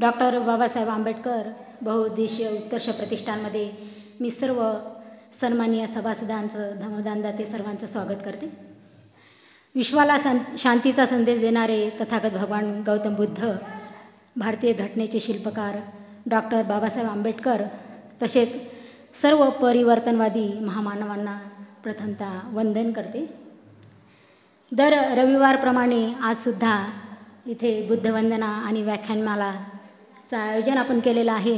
Doctor Babasaheb Ambedkar बहुउद्देशीय उत्कर्ष प्रतिष्ठानमध्ये मी सर्व सन्माननीय सभासदांचं धम्मदानदाते सर्वांचं स्वागत करते। विश्वाला शांतीचा संदेश देणारे तथागत भगवान गौतम बुद्ध, भारतीय घटनेचे शिल्पकार डॉक्टर बाबासाहेब आंबेडकर तसेच सर्व परिवर्तनवादी महामानवांना प्रथमतः वंदन करते। दर रविवारप्रमाणे आजसुद्धा इथे बुद्धवंदना आणि व्याख्यानमालाचं आयोजन आपण केलेलं आहे।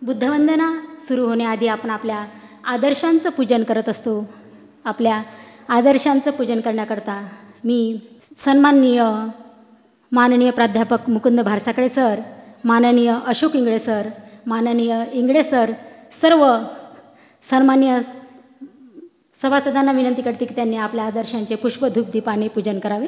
बुद्धवंदना सुरू होण्याआधी आपण आपल्या आदर्शांचं पूजन करत असतो। आपल्या आदर्शांचं पूजन करण्याकरता मी सन्माननीय माननीय प्राध्यापक मुकुंद भारसाकडे सर, माननीय अशोक इंगळे सर, माननीय इंगळे सर, सर्व सन्माननीय सभासदांना विनंती करते की त्यांनी आपल्या आदर्शांचे पुष्पधूप दीपाने पूजन करावे।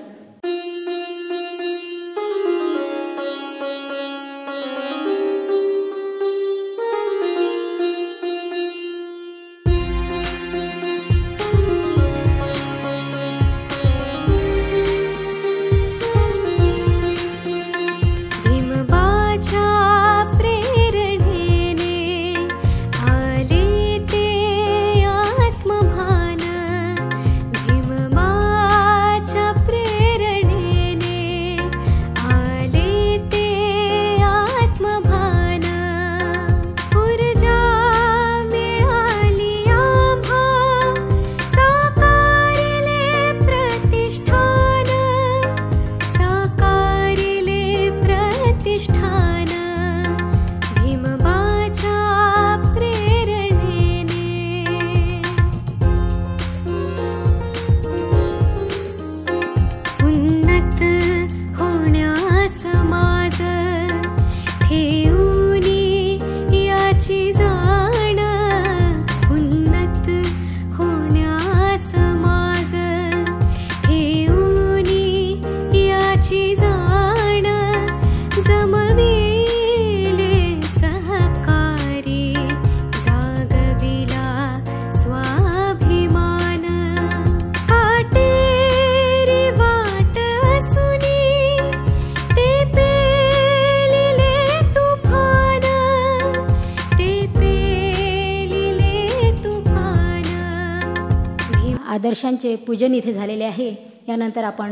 आदर्शांचे पूजन इथे झालेले आहे। यानंतर आपण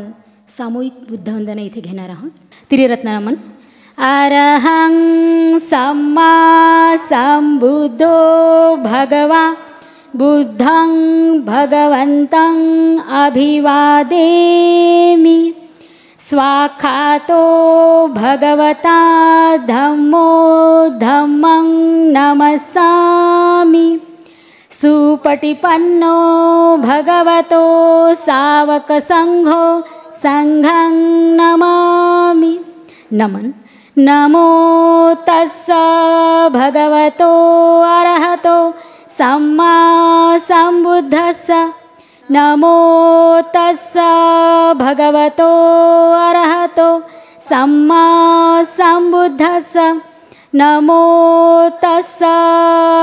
सामूहिक बुद्धवंदना इथे घेणार आहोत। त्रिरत्न नमन। अरहं सम्मा संबुद्धो भगवा बुद्धं भगवन्तं अभिवादेमि। स्वाखातो भगवता धम्मो धम्मं नमस्सामि। सुपटिपन्नो भगवतो सावक संघो संघं नमामि। नमन। नमो तस्स भगवतो अरहतो सम्मा संबुद्धस्स। नमो तस्स भगवतो अरहतो सम्मा संबुद्धस्स। नमो तस्स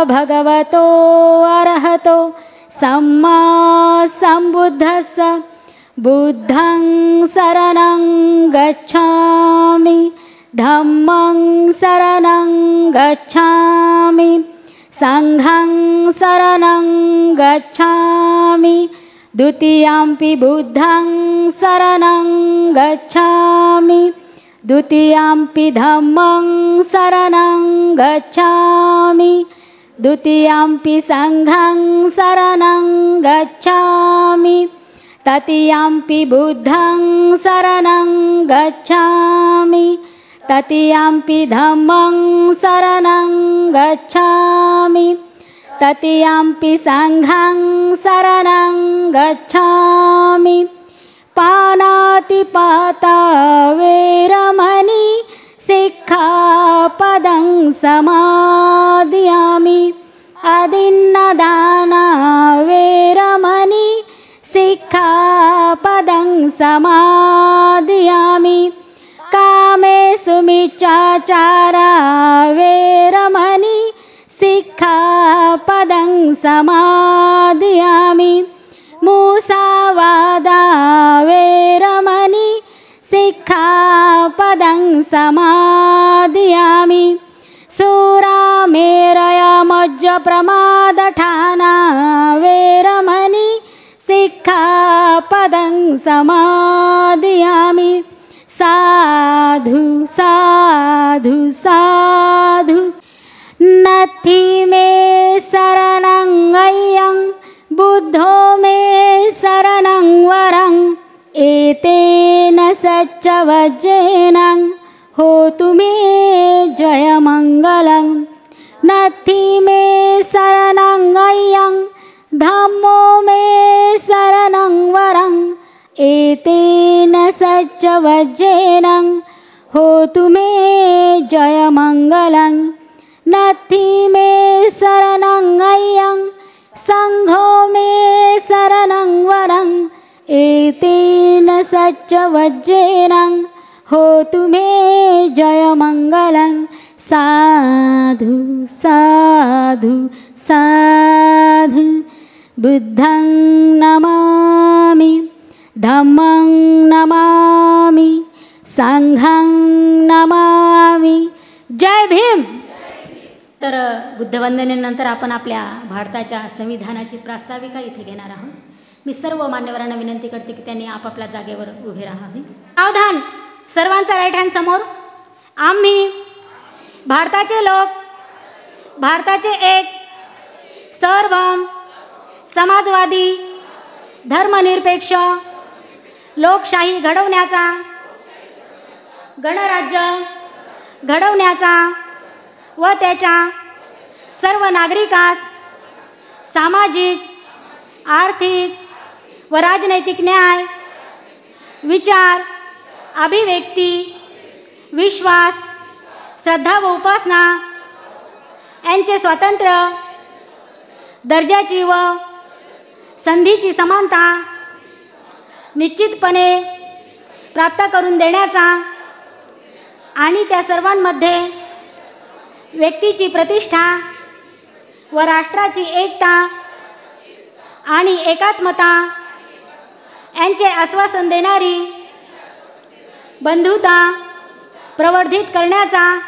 भगवतो अरहतो सम्मा संबुद्धस्स। बुद्धं शरणं गच्छामि, धम्मं शरणं गच्छामि, संघं शरणं गच्छामि। द्वितीयंपि बुद्धं शरणं गच्छामि, द्वितीयंपि धम्मं शरणं गच्छामि, द्वितीयंपि संघं शरणं गच्छामि, तृतीयंपि बुद्धं शरणं गच्छामि, तृतीयंपि धम्मं शरणं गच्छामि, तृतीयंपि संघं शरणं गच्छामि। पानातिपाता वेरमणि सिक्खापदं समादयामि। अदिन्नदाना वेरमणि सिक्खापदं समादयामि। कामेषु मिच्छाचारा वेरमणि सिक्खापदं समादयामि। मुसावादा वेरमणि सिक्खापदं समादियामि सुरामेरयमज्जप्रमादठाना वेरमणि सिक्खापदं समादियामि साधु साधु साधु नथि मे शरणं अय्यं बुद्धो मे शरणं वरं एतेन सच्चवज्रेण होतु मे जयमङ्गलं नथि मे शरणं अय्यं धम्मो मे शरणं वरं एतेन सच्चवज्रेण होतु मे जयमङ्गलं नथि मे शरणं अय्यं संघो मे शरणं वरं एतेन सच्चवज्रेण होतु मे जयमङ्गलं साधु साधु साधु बुद्धं नमामि धम्मं नमामि संघं नमामि जय भीम। तर बुद्धवंदनेनंतर आपण आपल्या भारताच्या संविधानाची प्रास्ताविका इथे घेणार आहोत। मी सर्व मान्यवरांना विनंती करते की त्यांनी आपापल्या जागेवर उभे राहावे। सावधान, सर्वांचा राईट हँड समोर। आम्ही भारताचे लोक, भारताचे एक सार्वभौम समाजवादी धर्मनिरपेक्ष लोकशाही घडवण्याचा, गणराज्य घडवण्याचा व त्याच्या सर्व नागरिकास सामाजिक, आर्थिक व राजनैतिक न्याय, विचार, अभिव्यक्ती, विश्वास, श्रद्धा व उपासना यांचे स्वातंत्र्य, दर्जाची व संधीची समानता निश्चितपणे प्राप्त करून देण्याचा आणि त्या सर्वांमध्ये व्यक्तीची प्रतिष्ठा व राष्ट्राची एकता आणि एकात्मता यांचे आश्वासन देणारी बंधुता प्रवर्धित करण्याचा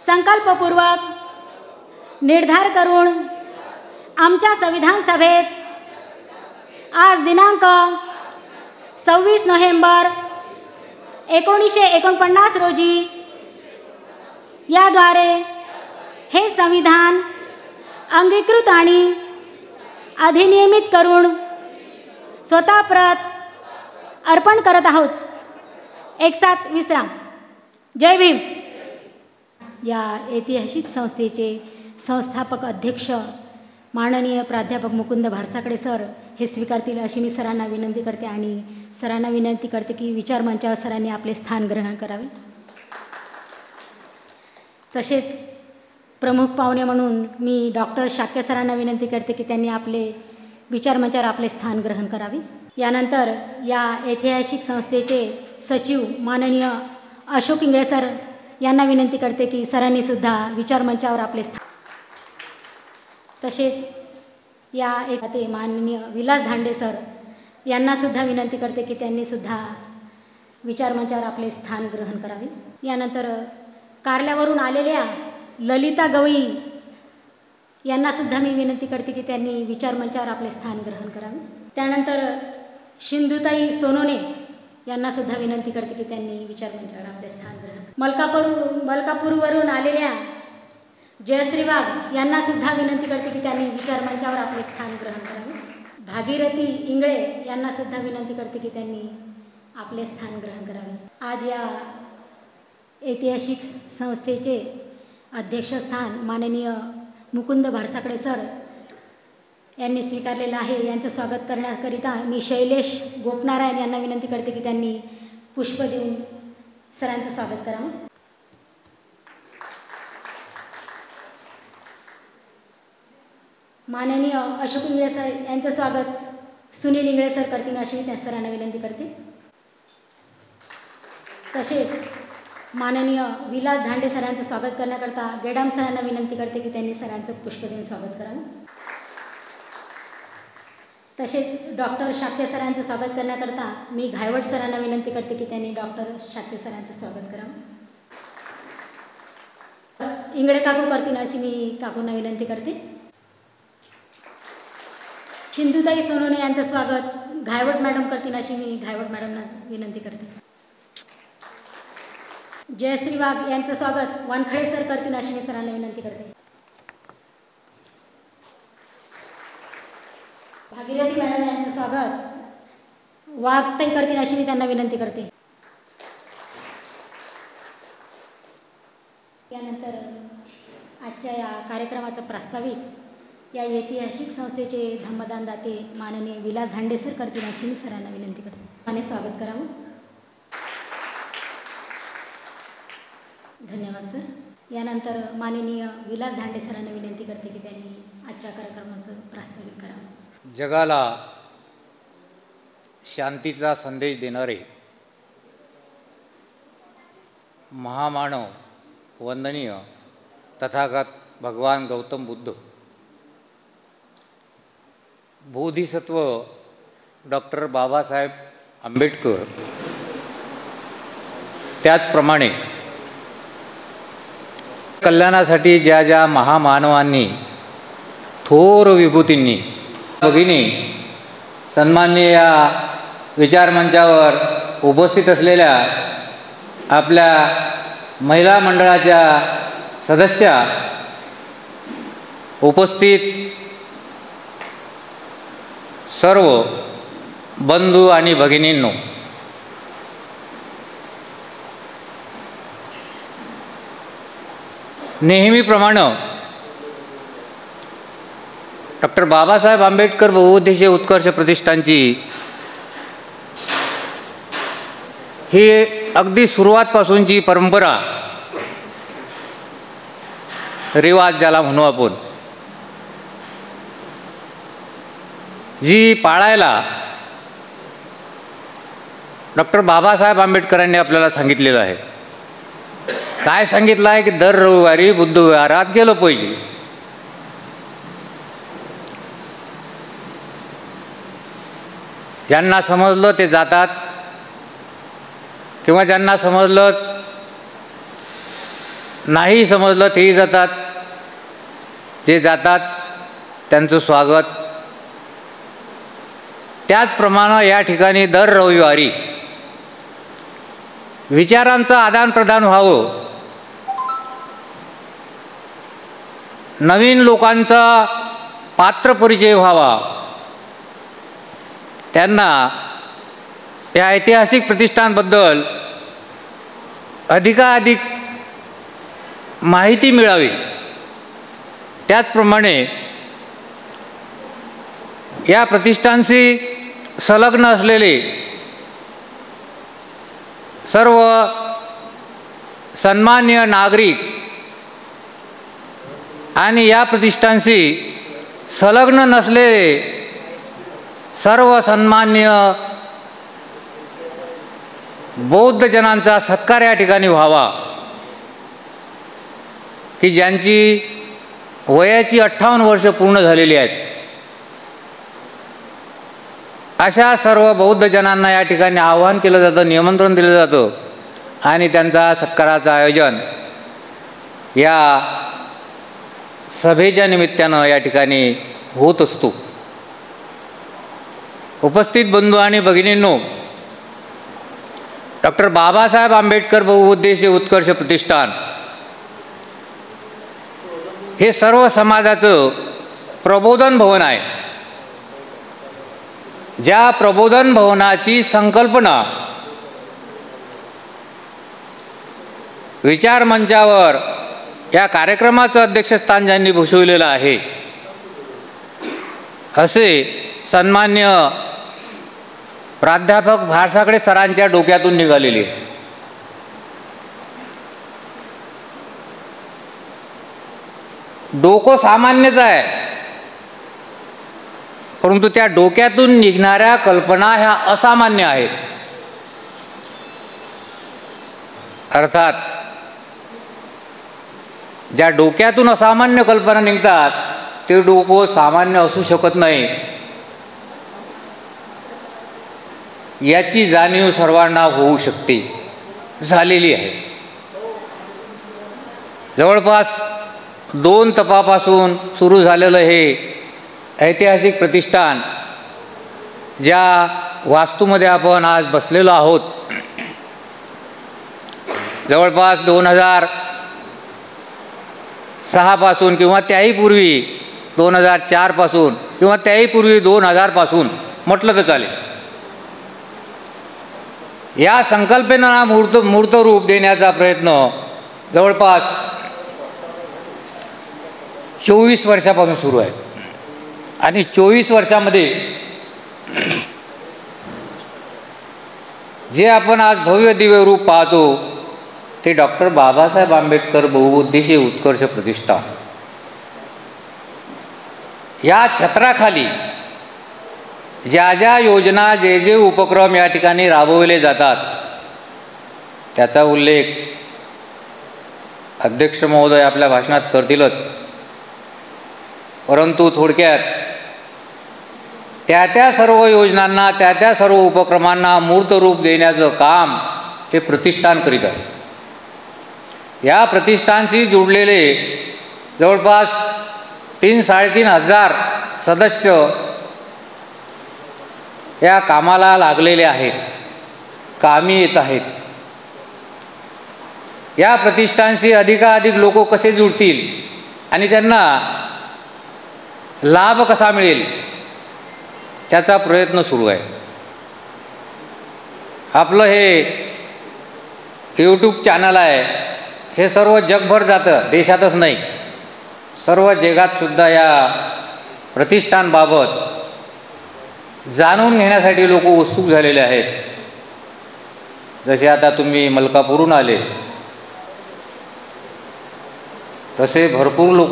संकल्पपूर्वक निर्धार करून आमच्या संविधान सभेत आज दिनांक 26 नोव्हेंबर 1949 रोजी याद्वारे हे संविधान अंगीकृत आणि अधिनियमित करून स्वतः प्रत अर्पण करत आहोत। एक साथ विश्राम। जय भीम। या ऐतिहासिक संस्थेचे संस्थापक अध्यक्ष माननीय प्राध्यापक मुकुंद भारसाकडे सर हे स्वीकारतील अशी मी सरांना विनंती करते आणि सरांना विनंती करते की विचारमंचावर सरांनी आपले स्थान ग्रहण करावे। तसेच प्रमुख पाहुणे म्हणून मी डॉक्टर शाक्य सरांना विनंती करते की त्यांनी आपले विचारमंचावर आपले स्थान ग्रहण करावे। यानंतर या ऐतिहासिक संस्थेचे सचिव माननीय अशोक इंगळे सर यांना विनंती करते की सरांनी सुद्धा विचारमंचावर आपले स्थान। तसेच या ते माननीय विलास धांडे सर यांना सुद्धा विनंती करते की त्यांनी सुद्धा विचारमंचावर आपले स्थान ग्रहण करावे। यानंतर कारल्यावरून आलेल्या ललिता गवई यांना सुद्धा मी विनंती करते की त्यांनी विचारमंचावर आपले स्थान ग्रहण करावे। त्यानंतर सिंधुताई सोनोने यांना सुद्धा विनंती करते की त्यांनी विचारमंचावर आपले स्थान ग्रहण। मलकापूरवरून आलेल्या जयश्री वाघ यांना सुद्धा विनंती करते की त्यांनी विचारमंचावर आपले स्थान ग्रहण करावे। भागीरथी इंगळे यांना सुद्धा विनंती करते की त्यांनी आपले स्थान ग्रहण करावे। आज या ऐतिहासिक संस्थेचे अध्यक्षस्थान माननीय मुकुंद भारसाकडे सर यांनी स्वीकारलेलं आहे। यांचं स्वागत करण्याकरिता मी शैलेश गोपनारायण यांना विनंती करते की त्यांनी पुष्प देऊन सरांचं स्वागत करावं। माननीय अशोक इंगळे सर यांचं स्वागत सुनील इंगळे सर करतील अशी त्या सरांना विनंती करते। तसेच माननीय विलास धांडे सरांचं स्वागत करण्याकरता गेडाम सरांना विनंती करते की त्यांनी सरांचं पुष्प देऊन स्वागत करावं। तसेच डॉक्टर शाक्य सरांचं स्वागत करण्याकरता मी घायवट सरांना विनंती करते की त्यांनी डॉक्टर शाक्य सरांचं स्वागत करावं. इंगळे काकू करतील अशी मी काकूंना विनंती करते. शिंदुताई सोनवणे यांचं स्वागत घायवट मॅडम करतील अशी मी घायवट मॅडमना विनंती करते. जयश्री वाघ यांचं स्वागत वानखळे सर करतील अशी मी सरांना विनंती करते. भागीरथी मॅडम यांचं स्वागत वाघताई करतील अशी मी त्यांना विनंती करते. यानंतर आजच्या या कार्यक्रमाचं प्रास्ताविक या ऐतिहासिक संस्थेचे धम्मदान दाते माननीय विलास धांडे सर करतील अशी मी सरांना विनंती करते. आणि स्वागत करावं. धन्यवाद सर. यानंतर माननीय विलास धांडे सरांना विनंती करते की त्यांनी आजच्या कार्यक्रमाचं प्रास्ताविक करावं. जगाला शांतीचा संदेश देणारे महामानव वंदनीय तथागत भगवान गौतम बुद्ध, बोधिसत्व डॉक्टर बाबासाहेब आंबेडकर, त्याचप्रमाणे कल्याणासाठी ज्या ज्या महामानवांनी थोर विभूतींनी भगिनी सन्माननीय या विचारमंचावर उपस्थित असलेल्या आपल्या महिला मंडळाच्या सदस्या, उपस्थित सर्व बंधू आणि भगिनींनो, नेहमीप्रमाणे डॉक्टर बाबासाहेब आंबेडकर बहुउद्देशीय उत्कर्ष प्रतिष्ठानची ही अगदी सुरुवातपासूनची परंपरा, रिवाज ज्याला म्हणू आपण, जी पाळायला डॉक्टर बाबासाहेब आंबेडकरांनी आपल्याला सांगितलेलं आहे. काय सांगितलं आहे की दर रविवारी बुद्धविहारात गेलं पाहिजे. ज्यांना समजलं ते जातात, किंवा ज्यांना समजलं नाही समजलं तेही जातात. जे जातात त्यांचं स्वागत. त्याचप्रमाणे या ठिकाणी दर रविवारी विचारांचं आदानप्रदान व्हावं, नवीन लोकांचा पात्रपरिचय व्हावा, त्यांना या ऐतिहासिक प्रतिष्ठानबद्दल अधिकाधिक माहिती मिळावी. त्याचप्रमाणे या प्रतिष्ठानशी संलग्न असलेले सर्व सन्माननीय नागरिक आणि या प्रतिष्ठानशी संलग्न नसलेले सर्व सन्माननीय बौद्ध जनांचा सत्कार या ठिकाणी व्हावा, की ज्यांची वयाची 58 वर्ष पूर्ण झालेली आहेत. अशा सर्व बौद्ध जनांना या ठिकाणी आवाहन केलं जातं, निमंत्रण दिलं जातं आणि त्यांचा सत्काराचं आयोजन या सभेच्या निमित्तानं या ठिकाणी होत असतो. उपस्थित बंधू आणि भगिनींनो, डॉक्टर बाबासाहेब आंबेडकर बहुउद्देशीय उत्कर्ष प्रतिष्ठान हे सर्व समाजाचं प्रबोधन भवन आहे. ज्या प्रबोधन भवनाची संकल्पना विचार मंचावर या कार्यक्रमाचं अध्यक्षस्थान ज्यांनी भूषविलेलं आहे असे सन्मान्य प्राध्यापक भारसाकडे सरांच्या डोक्यातून निघालेली आहे. डोकं सामान्यच आहे, परंतु त्या डोक्यातून निघणाऱ्या कल्पना ह्या असामान्य आहेत. अर्थात ज्या डोक्यातून असामान्य कल्पना निघतात ते डोकं सामान्य असू शकत नाही. याची जाणीव सर्वांना होऊ शकते, झालेली आहे. जवळपास 2 तपापासून सुरू झालेलं हे ऐतिहासिक प्रतिष्ठान, ज्या वास्तूमध्ये आपण आज बसलेलो आहोत, जवळपास 2006 पासून किंवा त्याही पूर्वी 2004 पासून किंवा त्याही पूर्वी 2000 पासून म्हटलं तर चालेल, या संकल्पनेला मूर्त रूप देण्याचा प्रयत्न जवळपास 24 वर्षापासून सुरू आहे. आणि 24 वर्षामध्ये जे आपण आज भव्य दिव्य रूप पाहतो ते डॉक्टर बाबासाहेब आंबेडकर बहुउद्देशीय उत्कर्ष प्रतिष्ठान या छत्राखाली ज्या ज्या योजना, जे जे उपक्रम या ठिकाणी राबवले जातात त्याचा उल्लेख अध्यक्ष महोदय आपल्या भाषणात करतीलच, परंतु थोडक्यात त्या सर्व योजनांना, त्या सर्व उपक्रमांना मूर्त रूप देण्याचं काम हे प्रतिष्ठान करीत आहे. या प्रतिष्ठानशी जुडलेले जवळपास 3-3.5 हजार सदस्य या कामाला लागलेले आहेत, कामी येत आहेत. या प्रतिष्ठानशी अधिकाधिक लोक कसे जुळतील आणि त्यांना लाभ कसा मिळेल त्याचा प्रयत्न सुरू आहे. आपलं हे यूट्यूब चॅनल आहे, हे सर्व जगभर जातं, देशातच नाही सर्व जगातसुद्धा या प्रतिष्ठानबाबत जाणून घेण्यासाठी लोक उत्सुक झालेले आहेत. जसे आता तुम्ही मलकापूरहून आले तसे भरपूर लोक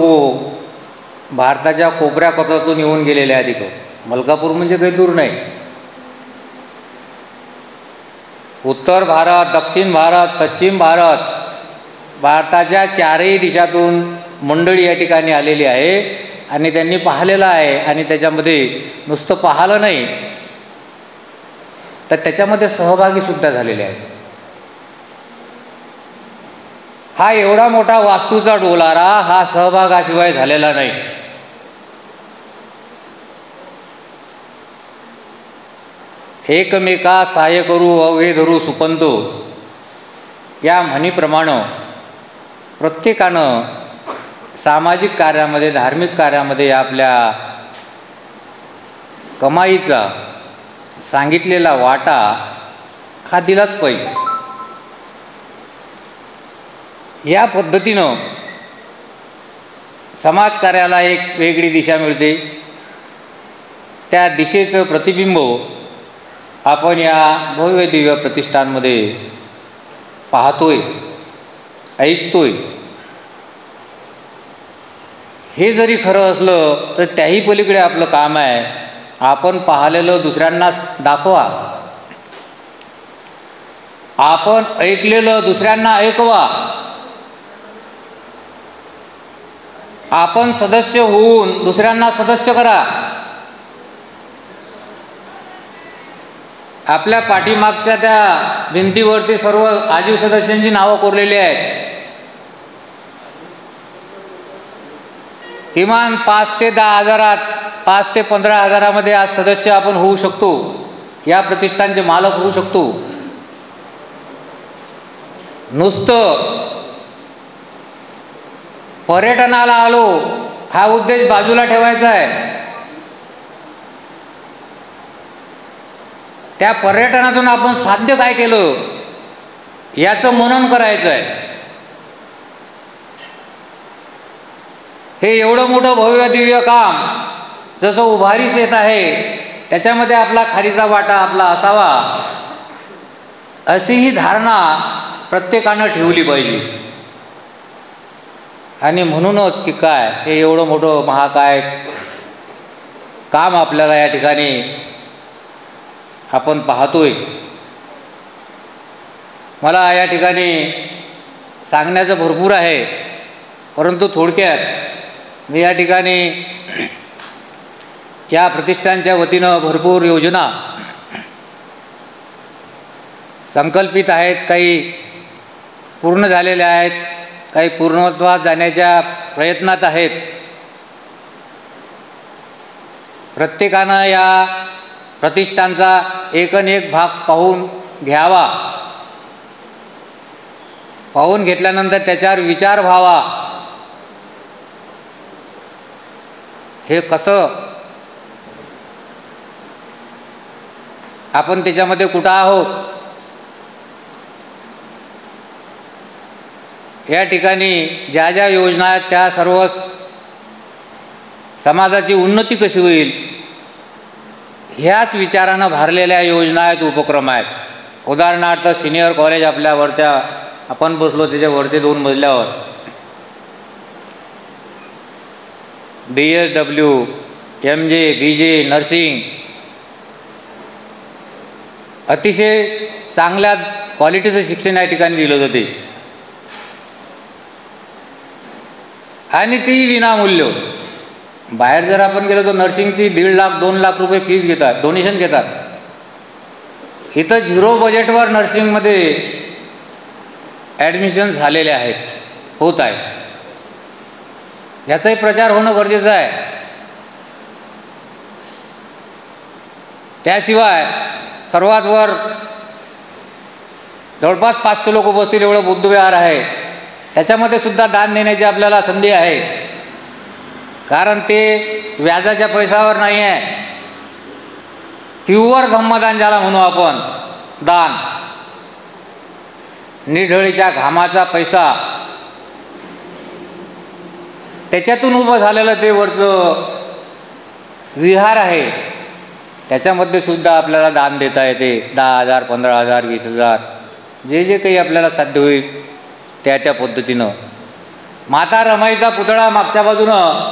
भारताच्या कोपऱ्या कोपऱ्यातून येऊन गेलेले आहेत. इथं मलकापूर म्हणजे काही दूर नाही. उत्तर भारत, दक्षिण भारत, पश्चिम भारत, भारताच्या 4ही दिशातून मंडळी या ठिकाणी आलेली आहे आणि त्यांनी पाहिलेलं आहे. आणि त्याच्यामध्ये नुसतं पाहिलं नाही तर त्याच्यामध्ये सहभागीसुद्धा झालेले आहेत. हा एवढा मोठा वास्तूचा डोलारा हा सहभागाशिवाय झालेला नाही. एकमेका सहाय्य करू अवघे धरू सुपंतो या म्हणीप्रमाणे प्रत्येकानं सामाजिक कार्यामध्ये, धार्मिक कार्यामध्ये आपल्या कमाईचा सांगितलेला वाटा हा दिलाच पाहिजे. या पद्धतीनं समाजकार्याला एक वेगळी दिशा मिळते. त्या दिशेचं प्रतिबिंब आपण या भव्य दिव्य प्रतिष्ठानमध्ये पाहतोय, ऐकतोय. हे जरी खरं असलं तर त्याही पलीकडे आपलं काम आहे. आपण पाहिलेलं दुसऱ्यांना दाखवा, आपण ऐकलेलं दुसऱ्यांना ऐकवा, आपण सदस्य होऊन दुसऱ्यांना सदस्य करा. आपल्या पाठीमागच्या त्या भिंतीवरती सर्व आजीव सदस्यांची नावं कोरलेली आहेत. किमान 5 ते 10 हजारात, 5 ते 15 हजारामध्ये आज सदस्य आपण होऊ शकतो, या प्रतिष्ठानचे मालक होऊ शकतो. नुसतं पर्यटनाला आलो हा उद्देश बाजूला ठेवायचा आहे. त्या पर्यटनातून आपण साध्य काय केलं याचं मनन करायचं आहे. हे एवढं मोठं भव्य दिव्य काम जसं उभारीस येत आहे त्याच्यामध्ये आपला खारीचा वाटा आपला असावा, अशी ही धारणा प्रत्येकानं ठेवली पाहिजे. आणि म्हणूनच की काय हे एवढं मोठं महाकाय काम आपल्याला या ठिकाणी आपण पाहतोय. मला या ठिकाणी सांगण्याचं भरपूर आहे, परंतु थोडक्यात मी या ठिकाणी या प्रतिष्ठानच्या वतीनं भरपूर योजना संकल्पित आहेत, काही पूर्ण झालेल्या आहेत, काही पूर्णत्वास जाण्याच्या प्रयत्नात आहेत. प्रत्येकानं या प्रतिष्ठानचा एकन भाग पाहून घ्यावा. पाहून घेतल्यानंतर त्याच्यावर विचार व्हावा. हे कसं आपण त्याच्यामध्ये कुठं आहोत. या ठिकाणी ज्या ज्या योजना आहेत त्या सर्व समाजाची उन्नती कशी होईल ह्याच विचारानं भरलेल्या योजना आहेत, उपक्रम आहेत. उदाहरणार्थ सिनियर कॉलेज आपल्या वरत्या आपण बसलो त्याच्यावरती 2 मजल्यावर BSW, MJ, BJ, नर्सिंग अतिशय चांगल्या क्वालिटीचं शिक्षण या ठिकाणी दिलं जाते आणि ती विनामूल्य. बाहेर जर आपण गेलो तर नर्सिंगची 1.5 लाख 2 लाख रुपये फीस घेतात, डोनेशन घेतात. इथं 0 बजेटवर नर्सिंगमध्ये ॲडमिशन झालेले आहेत, होत आहे. याचाही प्रचार होणं गरजेचं आहे. त्याशिवाय सर्वात वर जवळपास 500 लोक बसतील एवढं बुद्धविहार आहे. त्याच्यामध्ये सुद्धा दान देण्याची आपल्याला संधी आहे, कारण ते व्याजाच्या पैशावर नाही आहे. प्युअर धम्मदान ज्याला म्हणू आपण, दान निढळीच्या घामाचा पैसा त्याच्यातून उभं झालेलं ते वरचं विहार आहे. त्याच्यामध्ये सुद्धा आपल्याला दान देता येते. 10,000, 15,000, 20,000 जे जे काही आपल्याला साध्य होईल त्या पद्धतीनं. माता रमाईचा पुतळा मागच्या बाजूनं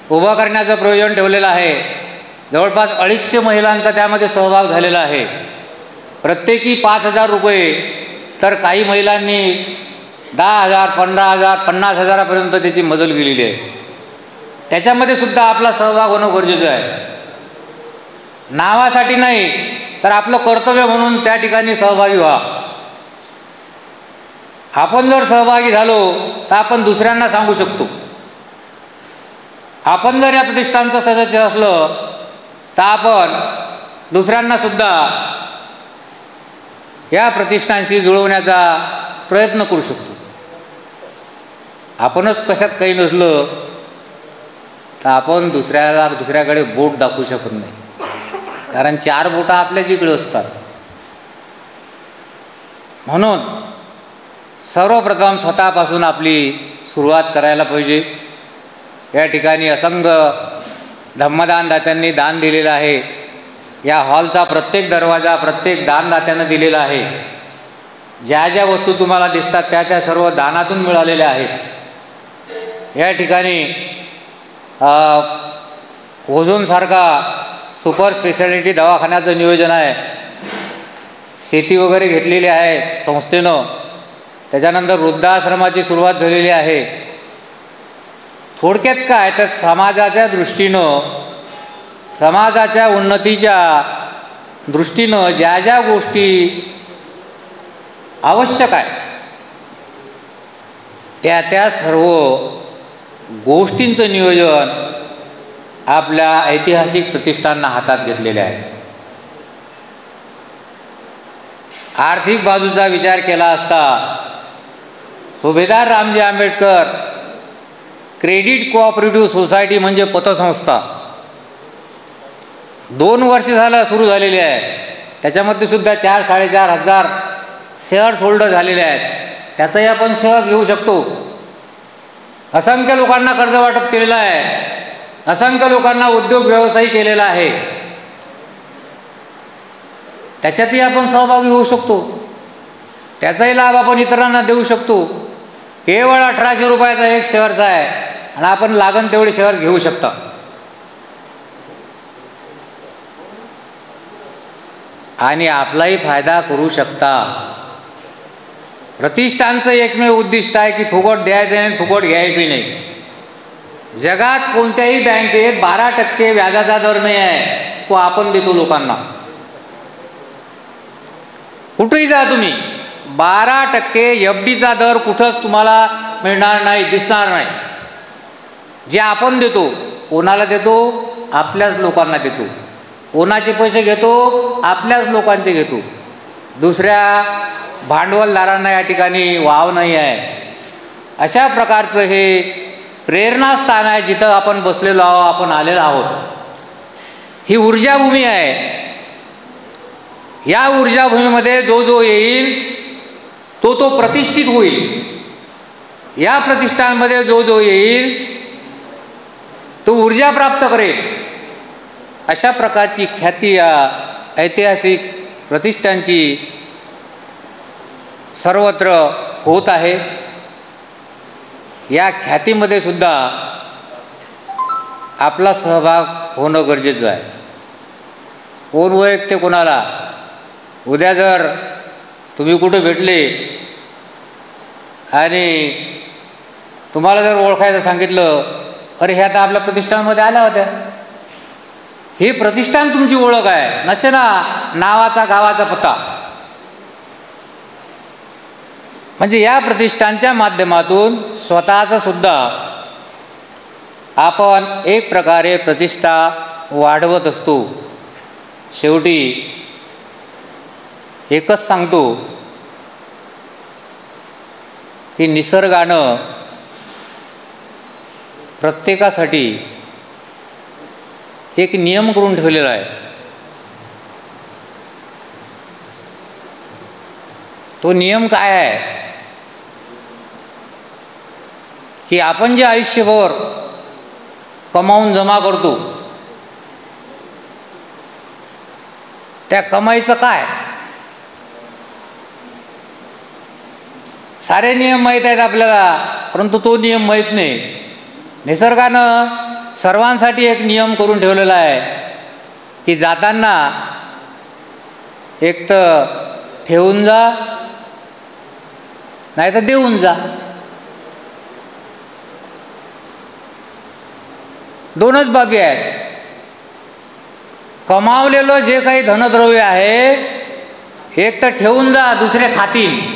उभा करण्याचं प्रयोजन ठेवलेलं आहे. जवळपास 250 महिलांचा त्यामध्ये सहभाग झालेला आहे. प्रत्येकी 5,000 रुपये, तर काही महिलांनी 10,000, 15,000, 50,000पर्यंत त्याची मजल गेलेली आहे. त्याच्यामध्ये सुद्धा आपला सहभाग होणं गरजेचं आहे. नावासाठी नाही तर आपलं कर्तव्य म्हणून त्या ठिकाणी सहभागी व्हा. आपण जर सहभागी झालो तर आपण दुसऱ्यांना सांगू शकतो. आपण जर या प्रतिष्ठानचं सदस्य असलं तर आपण दुसऱ्यांना सुद्धा या प्रतिष्ठानशी जुळवण्याचा प्रयत्न करू शकतो. आपणच कशात काही नसलं तर आपण दुसऱ्याकडे बोट दाखवू शकत नाही, कारण 4 बोटं आपल्याच इकडे असतात. म्हणून सर्वप्रथम स्वतःपासून आपली सुरुवात करायला पाहिजे. या ठिकाणी असंख्य धम्मदानदात्यांनी दान दिलेलं आहे. या हॉलचा प्रत्येक दरवाजा प्रत्येक दानदात्यानं दिलेला आहे. ज्या ज्या वस्तू तुम्हाला दिसतात त्या सर्व दानातून मिळालेल्या आहेत. या ठिकाणी ओझोनसारखा सुपर स्पेशालिटी दवाखान्याचं नियोजन आहे. शेती वगैरे घेतलेली आहे संस्थेनं. त्याच्यानंतर वृद्धाश्रमाची सुरुवात झालेली आहे. थोडक्यात काय तर समाजाच्या दृष्टीनं, समाजाच्या उन्नतीच्या दृष्टीनं ज्या ज्या गोष्टी आवश्यक आहे त्या सर्व गोष्टींचं नियोजन आपल्या ऐतिहासिक प्रतिष्ठानांना हातात घेतलेले आहे. आर्थिक बाजूचा विचार केला असता सुभेदार Ramji Ambedkar credit cooperative society म्हणजे पतसंस्था 2 वर्ष झालं सुरू झालेली आहे. त्याच्यामध्ये सुद्धा 4-4.5 हजार शेअर्स होल्डर झालेले आहेत. त्याचाही आपण शेअर्स घेऊ शकतो. असंख्य लोकांना कर्ज वाटप केलेलं आहे. असंख्य लोकांना उद्योग व्यवसाय केलेला आहे. त्याच्यातही आपण सहभागी होऊ शकतो. त्याचाही लाभ आपण इतरांना देऊ शकतो. केवळ 1800 रुपयाचा एक शेअर्स आहे आणि आपण लागण तेवढे शेअर घेऊ शकता. आणि आपलाही फायदा करू शकता. प्रतिष्ठानचं एकमेव उद्दिष्ट आहे की फुकट द्यायचं नाही, फुकट घ्यायचं नाही. जगात कोणत्याही बँकेत 12% व्याजाचा दर नाही आहे, तो आपण देतो लोकांना. कुठेही जा तुम्ही, 12% FDचा दर कुठंच तुम्हाला मिळणार नाही, दिसणार नाही. जे आपण देतो, कोणाला देतो? आपल्याच लोकांना देतो. कोणाचे पैसे घेतो? आपल्याच लोकांचे घेतो. दुसऱ्या भांडवलदारांना या ठिकाणी वाव नाही आहे. अशा प्रकारचं हे प्रेरणास्थान आहे जिथं आपण बसलेलो आहोत, आपण आलेलो आहोत. ही ऊर्जाभूमी आहे. या ऊर्जाभूमीमध्ये जो जो येईल तो प्रतिष्ठित होईल. या प्रतिष्ठानमध्ये जो जो येईल तो ऊर्जा प्राप्त करेल. अशा प्रकारची ख्याती या ऐतिहासिक प्रतिष्ठानची सर्वत्र होत आहे. या ख्यातीमध्ये सुद्धा आपला सहभाग होणं गरजेचं आहे. कोण ओळखते कोणाला? उद्या जर तुम्ही कुठे भेटले आणि तुम्हाला जर ओळखायचं सांगितलं, अरे ह्या आता आपल्या प्रतिष्ठानमध्ये आल्या होत्या, हे प्रतिष्ठान तुमची ओळख आहे, नसे ना नावाचा गावाचा पत्ता. म्हणजे या प्रतिष्ठानच्या माध्यमातून स्वतःचं सुद्धा आपण एक प्रकारे प्रतिष्ठा वाढवत असतो. शेवटी एकच सांगतो की निसर्गानं प्रत्येकासाठी एक नियम करून ठेवलेला आहे. तो नियम काय आहे की आपण जे आयुष्यभर कमावून जमा करतो त्या कमाईचं काय? सारे नियम माहीत आहेत आपल्याला, परंतु तो नियम माहीत नाही. निसर्गानं सर्वांसाठी एक नियम करून ठेवलेला आहे की जाताना एक तर ठेवून जा, नाही तर देऊन जा. दोनच बाबी आहेत. कमावलेलं जे काही धनद्रव्य आहे एक तर ठेवून जा, दुसरे खातील.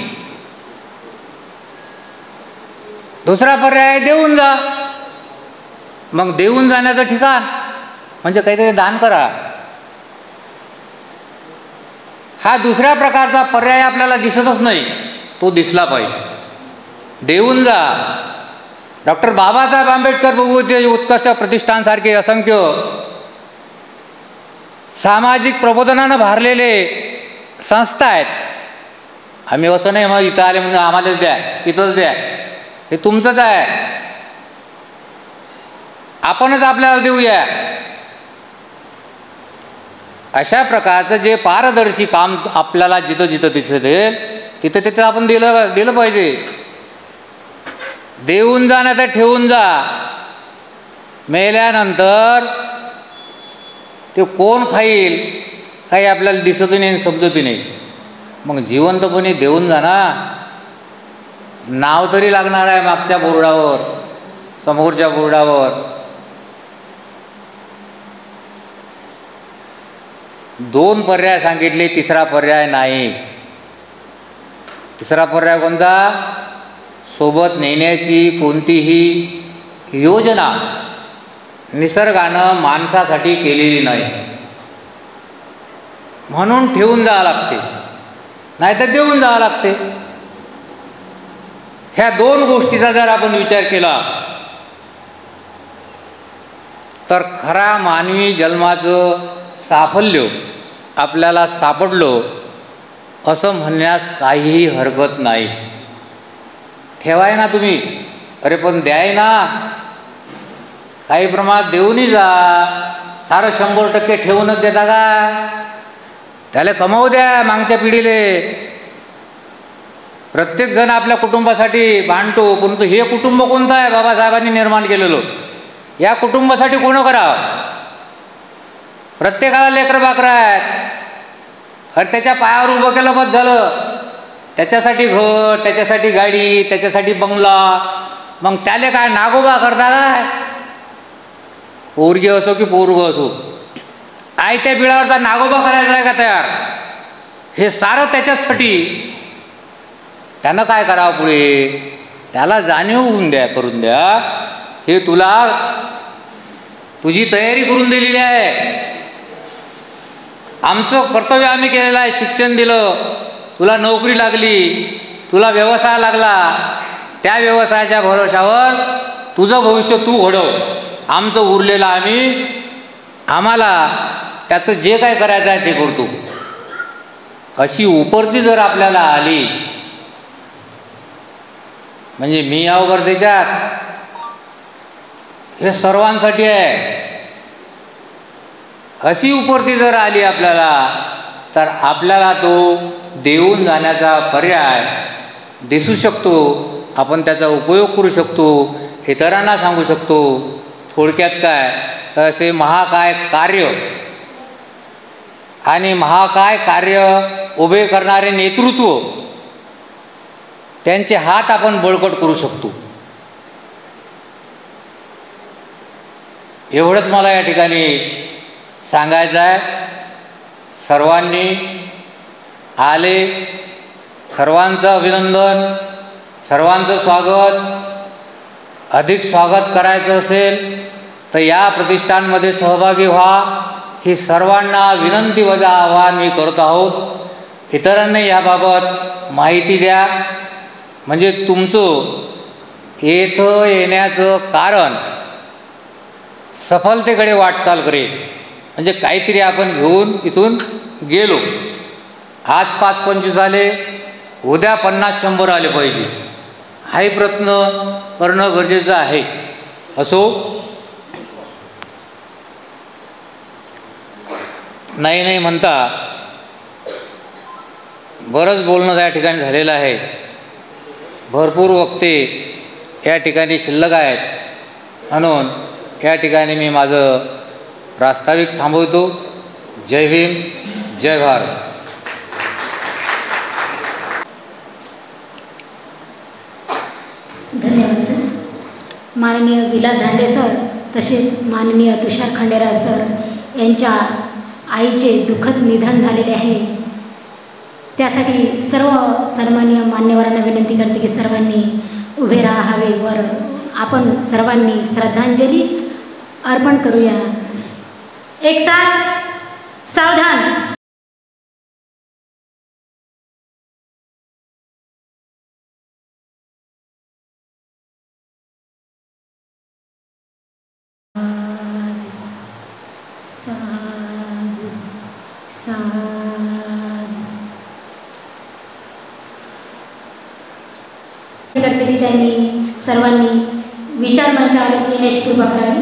दुसरा पर्याय देऊन जा. मग देऊन जाण्याचं ठिकाण म्हणजे काहीतरी दान करा. हा दुसऱ्या प्रकारचा पर्याय आपल्याला दिसतच नाही, तो दिसला पाहिजे. देऊन जा. डॉक्टर बाबासाहेब आंबेडकर बहुउद्देशीय उत्कर्ष प्रतिष्ठानसारखे असंख्य सामाजिक प्रबोधनानं भारलेले संस्था आहेत. आम्ही असं नाही मग इथं आले म्हणून आम्हालाच द्या, इथंच द्या, हे तुमचंच आहे, आपणच आपल्याला देऊया. अशा प्रकारचं जे पारदर्शी काम आपल्याला जिथं जिथं दिसेल तिथं तिथं आपण दिलं पाहिजे. देऊन जा नाही तर ठेवून जा. मेल्यानंतर ते कोण खाईल काही आपल्याला दिसतही नाही, समजतही नाही. मग जिवंतपणे देऊन जा ना. नाव तरी लागणार आहे मागच्या बोर्डावर, समोरच्या बोर्डावर. दोन पर्याय सांगितले, तिसरा पर्याय नाही. तिसरा पर्याय कोणता? सोबत नेण्याची कोणतीही योजना निसर्गानं माणसासाठी केलेली नाही, म्हणून ठेवून जावं लागते, नाही तर देऊन जावं लागते. ह्या दोन गोष्टीचा जर आपण विचार केला तर खरा मानवी जन्माचं साफल्य आपल्याला सापडलं असं म्हणण्यास काहीही हरकत नाही. ठेवाय ना तुम्ही, अरे पण द्याय ना, काही प्रमाणात देऊनही जा. सारं 100% ठेवूनच देता का? त्याला कमावू द्या मागच्या पिढीले. प्रत्येक जण आपल्या कुटुंबासाठी भांडतो, परंतु हे कुटुंब कोणतं आहे? बाबासाहेबांनी निर्माण केलेलं. या कुटुंबासाठी कोण करावं? प्रत्येकाला लेकरं बाकरं आहेत. अरे त्याच्या पायावर उभं केलं बस झालं. त्याच्यासाठी घर, त्याच्यासाठी गाडी, त्याच्यासाठी बंगला. मग त्याले काय नागोबा करता काय? पोरगी असो की पोरगं असो, आयत्या बिळावरचा नागोबा करायचा आहे का तयार? हे सारं त्याच्याचसाठी. त्यानं काय करावं पुढे, त्याला जाणीव होऊन द्या, करून द्या, हे तुला तुझी तयारी करून दिलेली आहे. आमचं कर्तव्य आम्ही केलेलं आहे. शिक्षण दिलं, तुला नोकरी लागली, तुला व्यवसाय लागला, त्या व्यवसायाच्या भरोशावर तुझं भविष्य तू घडव. आमचं उरलेलं आम्हाला त्याचं जे काय करायचं आहे ते करतो. अशी उपरती जर आपल्याला आली म्हणजे मी यावर त्याच्यात, हे सर्वांसाठी आहे. अशी उपरती जर आली आपल्याला तर आपल्याला तो देऊन जाण्याचा पर्याय दिसू शकतो. आपण त्याचा उपयोग करू शकतो, इतरांना सांगू शकतो. थोडक्यात काय, असे महाकाय कार्य आणि महाकाय कार्य उभे करणारे नेतृत्व, त्यांचे हात आपण बळकट करू शकतो. एवढंच मला या ठिकाणी सांगायचं आहे. सर्वांनी आले, सर्वांचं अभिनंदन, सर्वांचं स्वागत. अधिक स्वागत करायचं असेल तर या प्रतिष्ठानमध्ये सहभागी व्हा, ही सर्वांना विनंती वजा आवाहन मी करत आहोत. इतरांनी याबाबत माहिती द्या, म्हणजे तुमचं येथं येण्याचं कारण सफलतेकडे वाटचाल करेल. म्हणजे काहीतरी आपण घेऊन इथून गेलो. आज 5-25 आले, उद्या 50-100 आले पाहिजे, हाही प्रयत्न करणं गरजेचं आहे. असो, नाही म्हणता बरंच बोलणं या ठिकाणी झालेलं आहे. भरपूर वक्ते या ठिकाणी शिल्लक आहेत, म्हणून या ठिकाणी मी माझं प्रास्ताविक थांबवतो. जय भीम, जय भारत. धन्यवाद सर. माननीय विलास दांडे सर तसेच माननीय तुषार खंडेराव सर यांच्या आईचे दुःखद निधन झालेले आहे. त्यासाठी सर्व सन्माननीय मान्यवरांना विनंती करते की सर्वांनी उभे राहावे वर आपण सर्वांनी श्रद्धांजली अर्पण करूया. एक साथ सावधान. साधु साधु. त्यांनी सर्वांनी विचारमंचावर येण्याची कृपा करावी.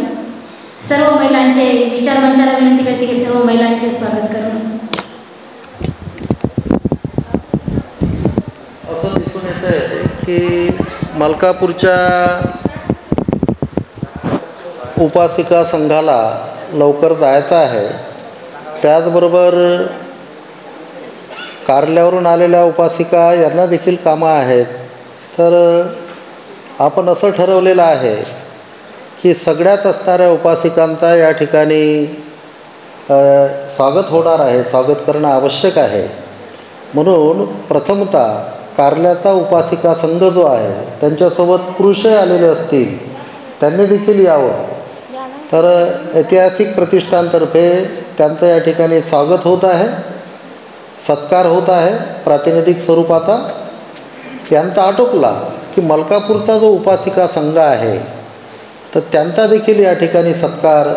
सर्व महिलांचे विचारमंचाला विनंती करते की सर्व महिलांचे स्वागत करून. असं दिसून येतं की मलकापूरच्या उपासिका संघाला लवकर जायचं आहे. त्याचबरोबर कार्यालयावरून आलेल्या उपासिका यांना देखील कामं आहेत. तर आपण असं ठरवलेलं आहे की सगळ्याच असणाऱ्या उपासिकांचा या ठिकाणी स्वागत होणार आहे, स्वागत करणं आवश्यक आहे. म्हणून प्रथमतः कार्यालयाचा उपासिका संघ जो आहे त्यांच्यासोबत पुरुषही आलेले असतील, त्यांनी देखील यावं. तर ऐतिहासिक प्रतिष्ठानतर्फे त्यांचं या ठिकाणी स्वागत होत आहे, सत्कार होत आहे प्रातिनिधिक स्वरूपाचा. यांचा आटोपला की मलकापूरचा जो उपासिका संघ आहे तर त्यांचा देखील या ठिकाणी सत्कार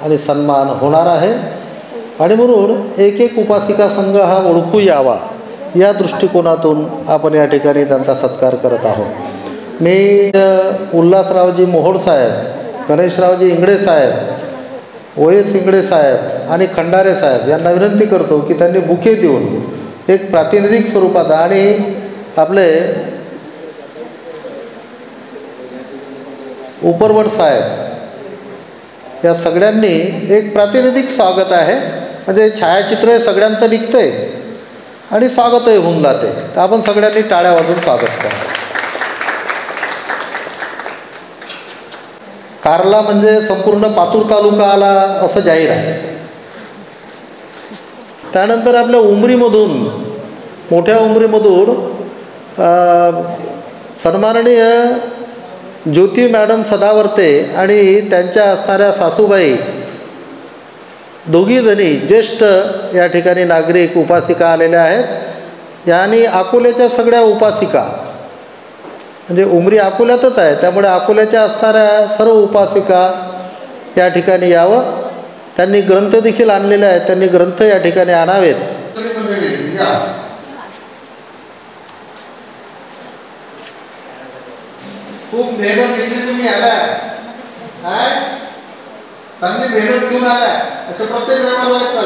आणि सन्मान होणार आहे. आणि म्हणून एक एक उपासिका संघ हा ओळखू यावा या दृष्टिकोनातून आपण या ठिकाणी त्यांचा सत्कार करत आहोत. मी उल्हासरावजी मोहोळ साहेब, गणेशरावजी इंगळे साहेब, OS इंगळे साहेब आणि खंडारे साहेब यांना विनंती करतो की त्यांनी बुके देऊन एक प्रातिनिधिक स्वरूपाचा आणि आपले उपरवट साहेब या सगळ्यांनी एक प्रातिनिधिक स्वागत आहे. म्हणजे छायाचित्र हे सगळ्यांचं निघतं आहे आणि स्वागतही होऊन जाते. तर आपण सगळ्यांनी टाळ्या वाजवून स्वागत करा. कार्ला म्हणजे संपूर्ण पातूर तालुका आला असं जाहीर आहे. त्यानंतर आपल्या उमरीमधून मोठ्या उमरीमधून सन्माननीय ज्योती मॅडम सदावर्ते आणि त्यांच्या असणाऱ्या सासूबाई दोघीजणी ज्येष्ठ या ठिकाणी नागरिक उपासिका आलेल्या आहेत. यांनी अकोल्याच्या सगळ्या उपासिका, म्हणजे उमरी अकोल्यातच आहे, त्यामुळे अकोल्याच्या असणाऱ्या सर्व उपासिका या ठिकाणी यावं. त्यांनी ग्रंथ देखील आणलेले आहेत, त्यांनी ग्रंथ या ठिकाणी आणावेत. खूप मेहनत घेतली तुम्ही आला, चांगली मेहनत घेऊन आला, असं प्रत्येक रविवार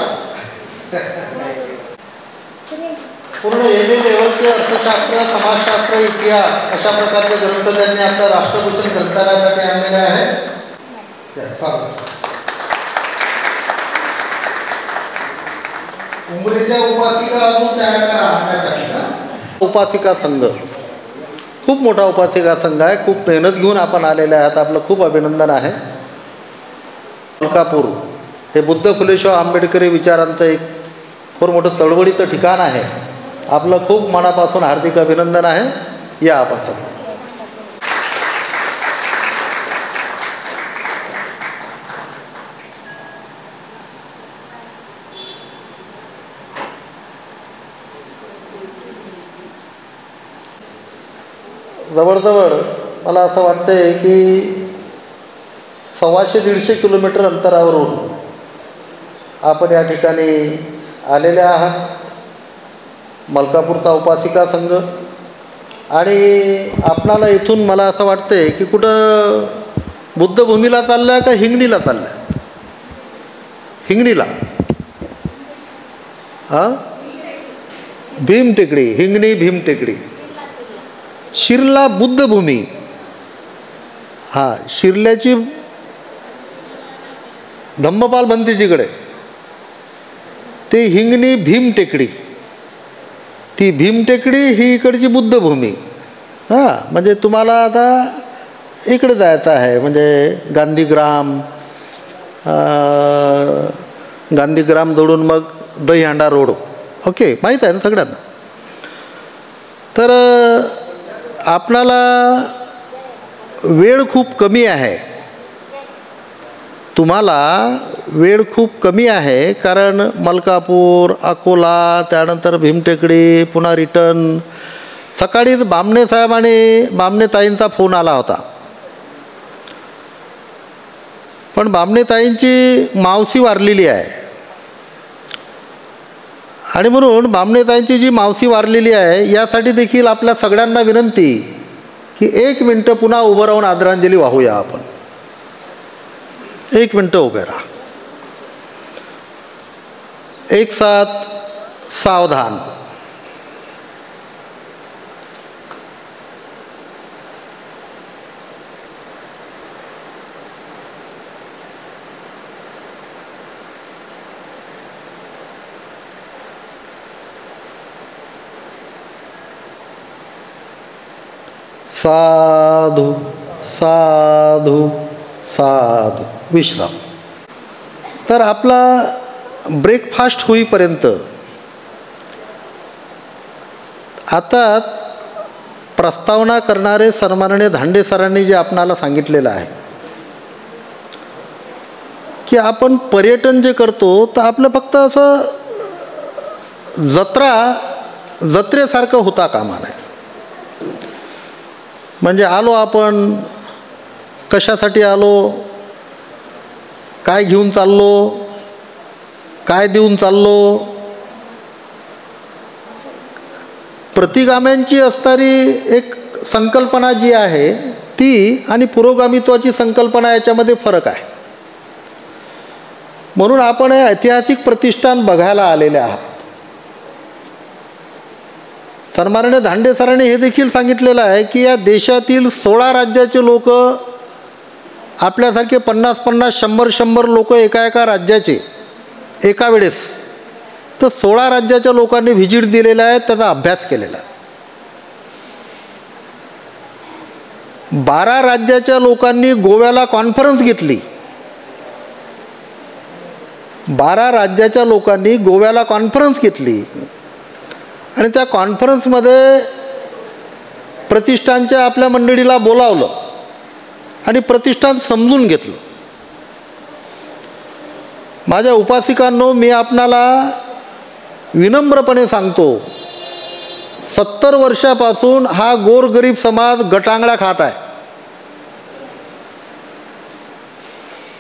पूर्ण एम ए लेवलचे अर्थशास्त्र, समाजशास्त्र, इतिहास अशा प्रकारचे ग्रंथ त्यांनी आपल्या राष्ट्रभूषण ग्रंथालयासाठी आणलेले आहे. उमरीच्या उपासिका अजून तयार करा आणण्यासाठी. उपासिका संघ खूप मोठा उपासिका संघ आहे, खूप मेहनत घेऊन आपण आलेले आहात, आपलं खूप अभिनंदन आहे. मलकापूर हे बुद्ध फुलेशाह आंबेडकरी विचारांचं एक फार मोठं चळवळीचं ठिकाण आहे. आपलं खूप मनापासून हार्दिक अभिनंदन आहे. या आपण सगळं. जवळजवळ मला असं वाटतंय की 125-150 किलोमीटर अंतरावरून आपण या ठिकाणी आलेले आहात. मलकापूरचा उपासिका संघ, आणि आपणाला इथून मला असं वाटतंय की कुठं बुद्धभूमीला चाललं आहे का हिंगणीला चाललं आहे? हिंगणीला, हां, भीमटेकडी, हिंगणी भीमटेकडी, शिरला बुद्धभूमी. हां, शिरल्याची धम्मपाल म्हणते जिकडे, ते हिंगणी भीमटेकडी. ती भीमटेकडी ही इकडची बुद्धभूमी. हां, म्हणजे तुम्हाला आता इकडे जायचं आहे, म्हणजे गांधीग्राम जोडून मग दहीहंडा रोड. ओके, माहीत आहे ना सगळ्यांना. तर आपणाला वेळ खूप कमी आहे, तुम्हाला वेळ खूप कमी आहे, कारण मलकापूर, अकोला, त्यानंतर भीमटेकडी, पुन्हा रिटर्न. सकाळीच बामणे साहेब आणि बामणे ताईंचा फोन आला होता, पण बामणे ताईंची मावशी वारलेली आहे, आणि म्हणून बामणे ताईंची जी मावशी वारलेली आहे यासाठी देखील आपल्या सगळ्यांना विनंती की 1 मिनटं पुन्हा उभं राहून आदरांजली वाहूया. आपण 1 मिनटं उभे राहा. एक साथ सावधान. साधू साधू साधू. विश्राम. तर आपला ब्रेकफास्ट होईपर्यंत आताच प्रस्तावना करणारे सन्माननीय धांडे सरांनी जे आपणाला सांगितलेलं आहे की आपण पर्यटन जे करतो तर आपलं फक्त असं जत्रेसारखं होता कामा नये. म्हणजे आलो आपण, कशासाठी आलो, काय घेऊन चाललो, काय देऊन चाललो, प्रतिगाम्यांची असणारी एक संकल्पना जी आहे ती आणि पुरोगामित्वाची संकल्पना याच्यामध्ये फरक आहे. म्हणून आपण हे ऐतिहासिक प्रतिष्ठान बघायला आलेले आहात. सन्माननीय धांडे सरांनी हे देखील सांगितलेलं आहे की या देशातील 16 राज्याचे लोक, आपल्यासारखे 50-50, 100-100 लोक एका राज्याचे एका वेळेस, तर 16 राज्याच्या लोकांनी व्हिजिट दिलेला आहे, त्याचा अभ्यास केलेला आहे. 12 राज्याच्या लोकांनी गोव्याला कॉन्फरन्स घेतली. 12 राज्याच्या लोकांनी गोव्याला कॉन्फरन्स घेतली आणि त्या कॉन्फरन्समध्ये प्रतिष्ठानच्या आपल्या मंडळीला बोलावलं आणि प्रतिष्ठान समजून घेतलं. माझ्या उपासिकांनो, मी आपणाला विनम्रपणे सांगतो, 70 वर्षापासून हा गोरगरीब समाज गटांगळा खात आहे.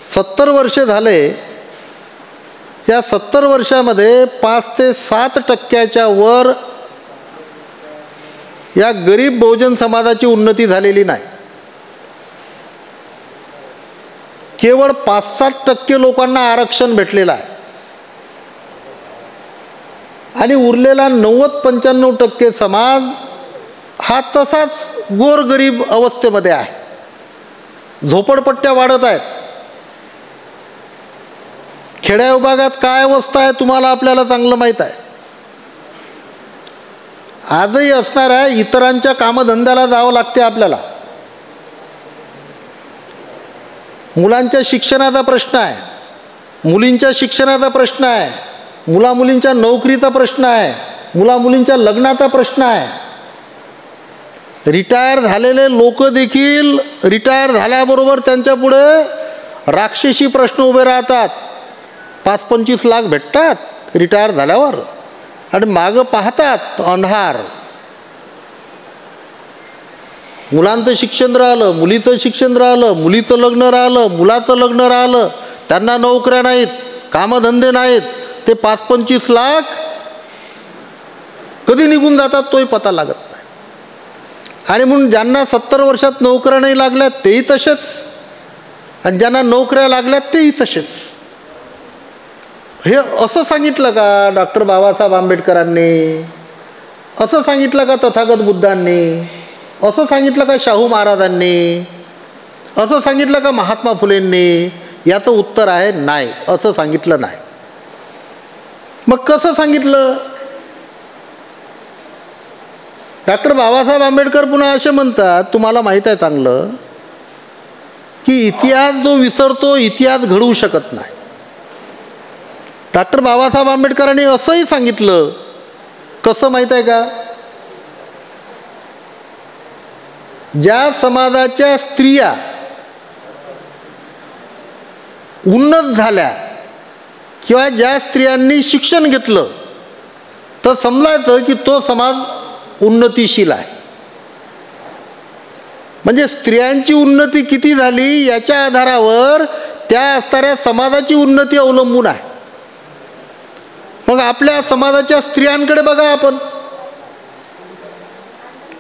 70 वर्षे झाले. या 70 वर्षामध्ये 5 ते 7% वर या गरीब बहुजन समाजाची उन्नती झालेली नाही. केवळ 5-7% लोकांना आरक्षण भेटलेलं आहे आणि उरलेला 90-95% समाज हा तसाच गोरगरीब अवस्थेमध्ये आहे. झोपडपट्ट्या वाढत आहेत. खेड्या विभागात काय अवस्था आहे तुम्हाला आपल्याला चांगलं माहीत आहे. आजही असणार आहे. इतरांच्या कामधंद्याला जावं लागते आपल्याला. मुलांच्या शिक्षणाचा प्रश्न आहे, मुलींच्या शिक्षणाचा प्रश्न आहे, मुलामुलींच्या नोकरीचा प्रश्न आहे, मुलामुलींच्या लग्नाचा प्रश्न आहे. रिटायर झालेले लोक देखील रिटायर झाल्याबरोबर त्यांच्यापुढे राक्षसी प्रश्न उभे राहतात. 5-25 लाख भेटतात रिटायर झाल्यावर आणि मागं पाहतात अंधार. मुलांचं शिक्षण राहिलं, मुलीचं शिक्षण राहिलं, मुलीचं लग्न राहिलं, मुलाचं लग्न राहिलं, त्यांना नोकऱ्या नाहीत, कामधंदे नाहीत. ते 5-25 लाख कधी निघून जातात तोही पता लागत नाही. आणि म्हणून ज्यांना 70 वर्षात नोकऱ्या नाही लागल्या तेही तसेच, आणि ज्यांना नोकऱ्या लागल्या तेही तसेच. हे असं सांगितलं का डॉक्टर बाबासाहेब आंबेडकरांनी? असं सांगितलं का तथागत बुद्धांनी? असं सांगितलं का शाहू महाराजांनी? असं सांगितलं का महात्मा फुलेंनी? याचं उत्तर आहे नाही, असं सांगितलं नाही. मग कसं सांगितलं? डॉक्टर बाबासाहेब आंबेडकर पुन्हा असे म्हणतात, तुम्हाला माहीत आहे चांगलं, की इतिहास जो विसरतो इतिहास घडवू शकत नाही. डॉक्टर बाबासाहेब आंबेडकरांनी असंही सांगितलं, कसं माहीत आहे का? ज्या समाजाच्या स्त्रिया उन्नत झाल्या किंवा ज्या स्त्रियांनी शिक्षण घेतलं तर समजायचं की तो समाज उन्नतीशील आहे. म्हणजे स्त्रियांची उन्नती किती झाली याच्या आधारावर त्या असणाऱ्या समाजाची उन्नती अवलंबून आहे. मग आपल्या समाजाच्या स्त्रियांकडे बघा आपण.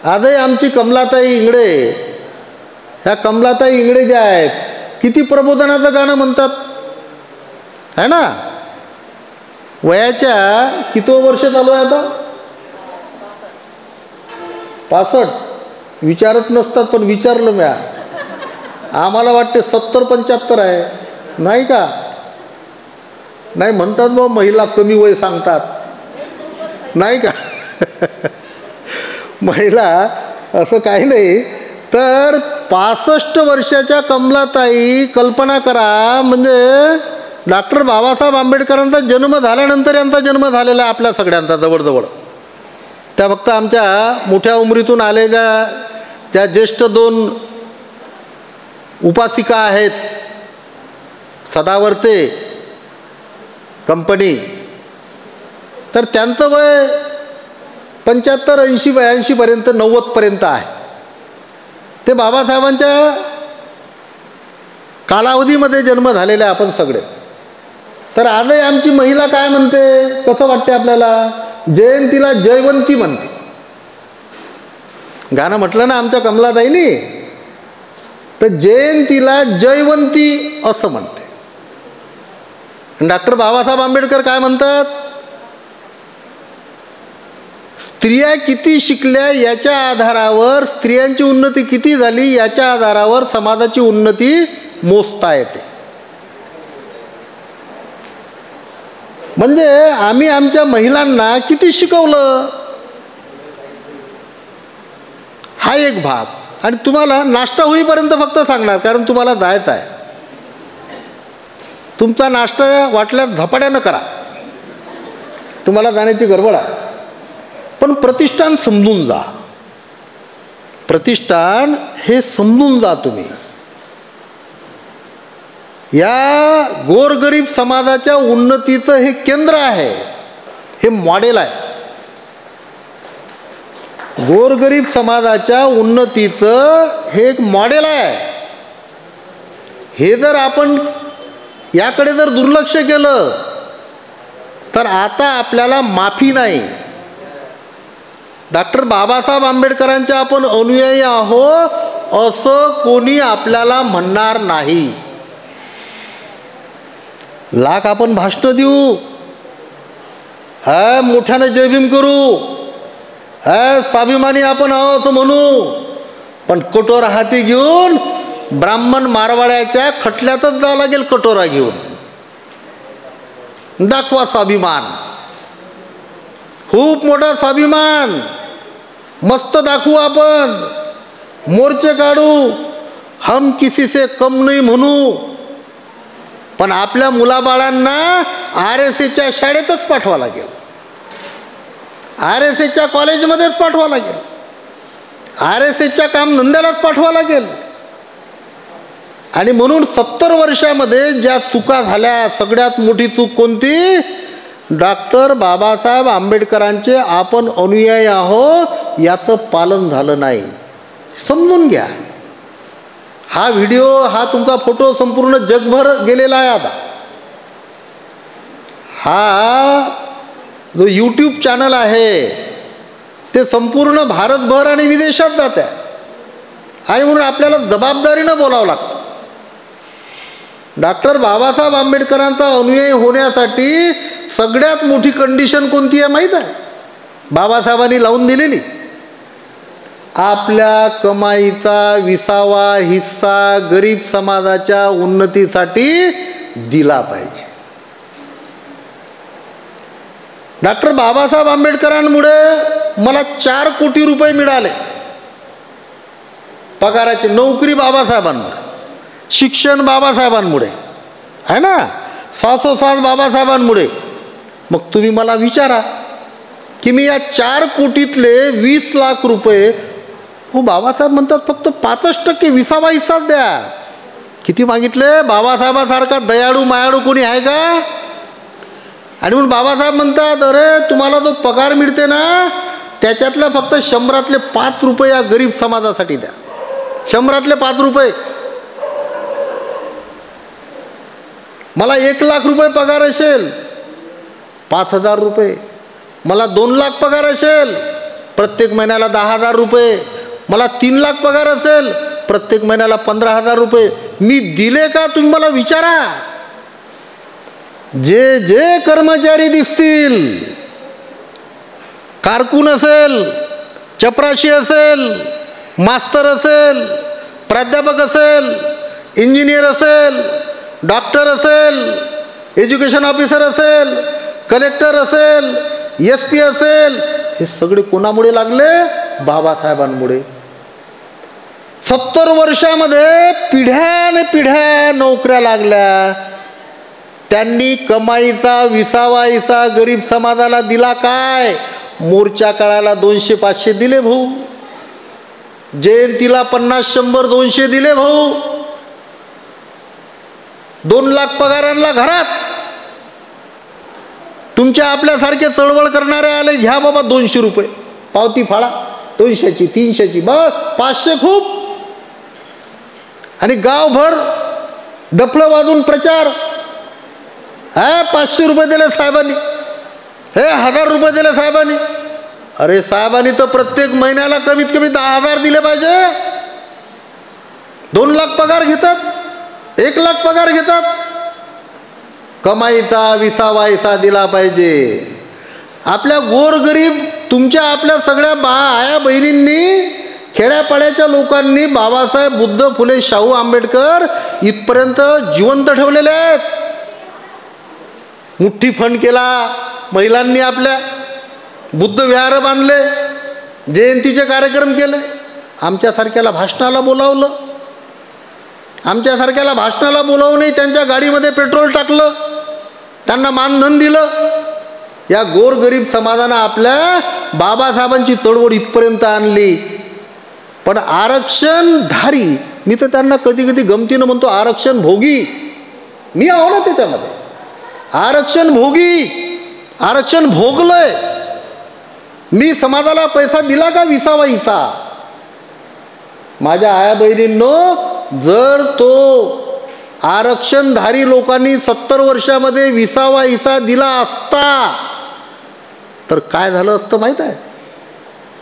आजही आमची कमलाताई इंगळे, ह्या कमलाताई इंगळे ज्या आहेत, किती प्रबोधनाचं गाणं म्हणतात है ना. वयाच्या कितवं वर्ष चालू आहे आता? 65. विचारत नसतात पण विचारलं मी. आम्हाला वाटते 70-75 आहे. नाही का? नाही म्हणतात बा महिला कमी वय सांगतात, नाही का? महिला असं काही नाही. तर 65 वर्षाच्या कमलाताई, कल्पना करा, म्हणजे डॉक्टर बाबासाहेब आंबेडकरांचा जन्म झाल्यानंतर यांचा जन्म झालेला आहे आपल्या सगळ्यांचा जवळजवळ. त्या फक्त आमच्या मोठ्या उमरीतून आलेल्या त्या ज्येष्ठ 2 उपासिका आहेत, सदावर्ते कंपनी, तर त्यांचं वय 75, 80, 82 पर्यंत, 90 पर्यंत आहे. ते बाबासाहेबांच्या कालावधीमध्ये जन्म झालेले आपण सगळे. तर आजही आमची महिला काय म्हणते, कसं वाटते आपल्याला? जयंतीला जयवंती म्हणते. गाणं म्हटलं ना आमच्या कमलाताईंनी, तर जयंतीला जयवंती असं म्हणते. डॉक्टर बाबासाहेब आंबेडकर काय म्हणतात? स्त्रिया किती शिकल्या याच्या आधारावर, स्त्रियांची उन्नती किती झाली याच्या आधारावर समाजाची उन्नती मोजता येते. म्हणजे आम्ही आमच्या महिलांना किती शिकवलं हा एक भाग. आणि तुम्हाला नाश्ता होईपर्यंत फक्त सांगणार, कारण तुम्हाला जायचं आहे. तुमचा नाश्ता वाटल्यास झपाट्यानं करा, तुम्हाला जाण्याची गडबड आहे. पण प्रतिष्ठान समजून जा, प्रतिष्ठान हे समजून जा तुम्ही. या गोरगरीब समाजाच्या उन्नतीचं हे केंद्र आहे, हे मॉडेल आहे. गोरगरीब समाजाच्या उन्नतीचं हे एक मॉडेल आहे. हे जर आपण याकडे जर दुर्लक्ष केलं तर आता आपल्याला माफी नाही. डॉक्टर बाबासाहेब आंबेडकरांच्या आपण अनुयायी आहो असं कोणी आपल्याला म्हणणार नाही. लाख आपण भाषणं देऊ, मोठ्यानं जय भीम करू, स्वाभिमानी आपण आहो असं म्हणू, पण कटोरा हाती घेऊन ब्राह्मण मारवाड्याच्या खटल्यातच जावं लागेल. कटोरा घेऊन दाखवा स्वाभिमान, खूप मोठा स्वाभिमान मस्त दाखवू आपण, मोर्चे काढू, हम किसी से कम नाही म्हणू. पण आपल्या मुलाबाळांना RSSच्या शाळेतच पाठवा लागेल, RSSच्या कॉलेजमध्येच पाठवा लागेल, RSSच्या कामधंद्यालाच पाठवा लागेल. आणि म्हणून 70 वर्षामध्ये ज्या चुका झाल्या, सगळ्यात मोठी चूक कोणती? डॉक्टर बाबासाहेब आंबेडकरांचे आपण अनुयायी आहो याचं पालन झालं नाही. समजून घ्या. हा व्हिडिओ, हा तुमचा फोटो संपूर्ण जगभर गेलेला आहे. आता हा जो YouTube चॅनल आहे ते संपूर्ण भारतभर आणि विदेशात जात आहे. आणि म्हणून आपल्याला जबाबदारीनं बोलावं लागतं. डॉक्टर बाबासाहेब आंबेडकरांचा अनुयायी होण्यासाठी सगळ्यात मोठी कंडिशन कोणती आहे माहीत आहे? बाबासाहेबांनी लावून दिलेली, आपल्या कमाईचा 20वा हिस्सा गरीब समाजाच्या उन्नतीसाठी दिला पाहिजे. डॉक्टर बाबासाहेब आंबेडकरांमुळे मला 4 कोटी रुपये मिळाले पगाराचे. नोकरी बाबासाहेबांमुळे, शिक्षण बाबासाहेबांमुळे आहे ना, श्वासोश्वास बाबासाहेबांमुळे. मग तुम्ही मला विचारा की मी या 4 कोटीतले 20 लाख रुपये, हो बाबासाहेब म्हणतात फक्त 65% 20वा हिस्सा द्या. किती मागितले? बाबासाहेबासारखा दयाळू मायाळू कोणी आहे का? आणि म्हणून बाबासाहेब म्हणतात, अरे तुम्हाला जो पगार मिळते ना त्याच्यातल्या फक्त 100तले 5 रुपये या गरीब समाजासाठी द्या. 100तले 5 रुपये. मला 1 लाख रुपये पगार असेल, 5,000 रुपये. मला 2 लाख पगार असेल, प्रत्येक महिन्याला 10,000 रुपये. मला 3 लाख पगार असेल, प्रत्येक महिन्याला 15,000 रुपये. मी दिले का? तुम्ही मला विचारा. जे जे कर्मचारी दिसतील, कारकून असेल, चपराशी असेल, मास्तर असेल, प्राध्यापक असेल, इंजिनियर असेल, डॉक्टर असेल, एज्युकेशन ऑफिसर असेल, कलेक्टर असेल, SP असेल, हे सगळे कोणामुळे लागले? बाबासाहेबांमुळे. 70 वर्षामध्ये पिढ्याने पिढ्या नोकऱ्या लागल्या. त्यांनी कमाईचा 20वा हिस्सा गरीब समाजाला दिला काय? मोर्चा काढायला 200-500 दिले भाऊ, जयंतीला 50-100 200 दिले भाऊ, 2 लाख पगारांना घरात. तुमच्या आपल्यासारखे चळवळ करणारे आले, घ्या बाबा 200 रुपये पावती फाळा, 200ची 300ची, बस 500 खूप. आणि गावभर डफळं वाजून प्रचार. 500 रुपये दिले साहेबांनी, 1000 रुपये दिले साहेबांनी. अरे साहेबांनी तर प्रत्येक महिन्याला कमीत कमी 10,000 दिले पाहिजे. 2 लाख पगार घेतात, 1 लाख पगार घेतात. कमाईचा 20वा हिस्सा दिला पाहिजे. आपल्या गोरगरीब, तुमच्या आपल्या सगळ्या आया बहिणींनी, खेड्यापाड्याच्या लोकांनी बाबासाहेब, बुद्ध, फुले, शाहू आंबेडकर इथपर्यंत जिवंत ठेवलेले आहेत. मुठ्ठी फंड केला महिलांनी, आपल्या बुद्ध विहार बांधले, जयंतीचे कार्यक्रम केले. आमच्यासारख्याला भाषणाला बोलावलं, आमच्यासारख्याला भाषणाला बोलावूनही त्यांच्या गाडीमध्ये पेट्रोल टाकलं, त्यांना मानधन दिलं. या गोरगरीब समाजानं आपल्या बाबासाहेबांची चळवळ इथपर्यंत आणली. पण आरक्षणधारी, मी तर त्यांना कधी कधी गमतीनं म्हणतो आरक्षण भोगी. मी आहो ना त्याच्यामध्ये. आरक्षण भोगी, आरक्षण भोगलंय मी. समाजाला पैसा दिला का 20वा हिस्सा? माझ्या आया बहिणींनो, जर तो आरक्षणधारी लोकांनी 70 वर्षामध्ये 20वा हिस्सा दिला असता तर काय झालं असतं माहीत आहे?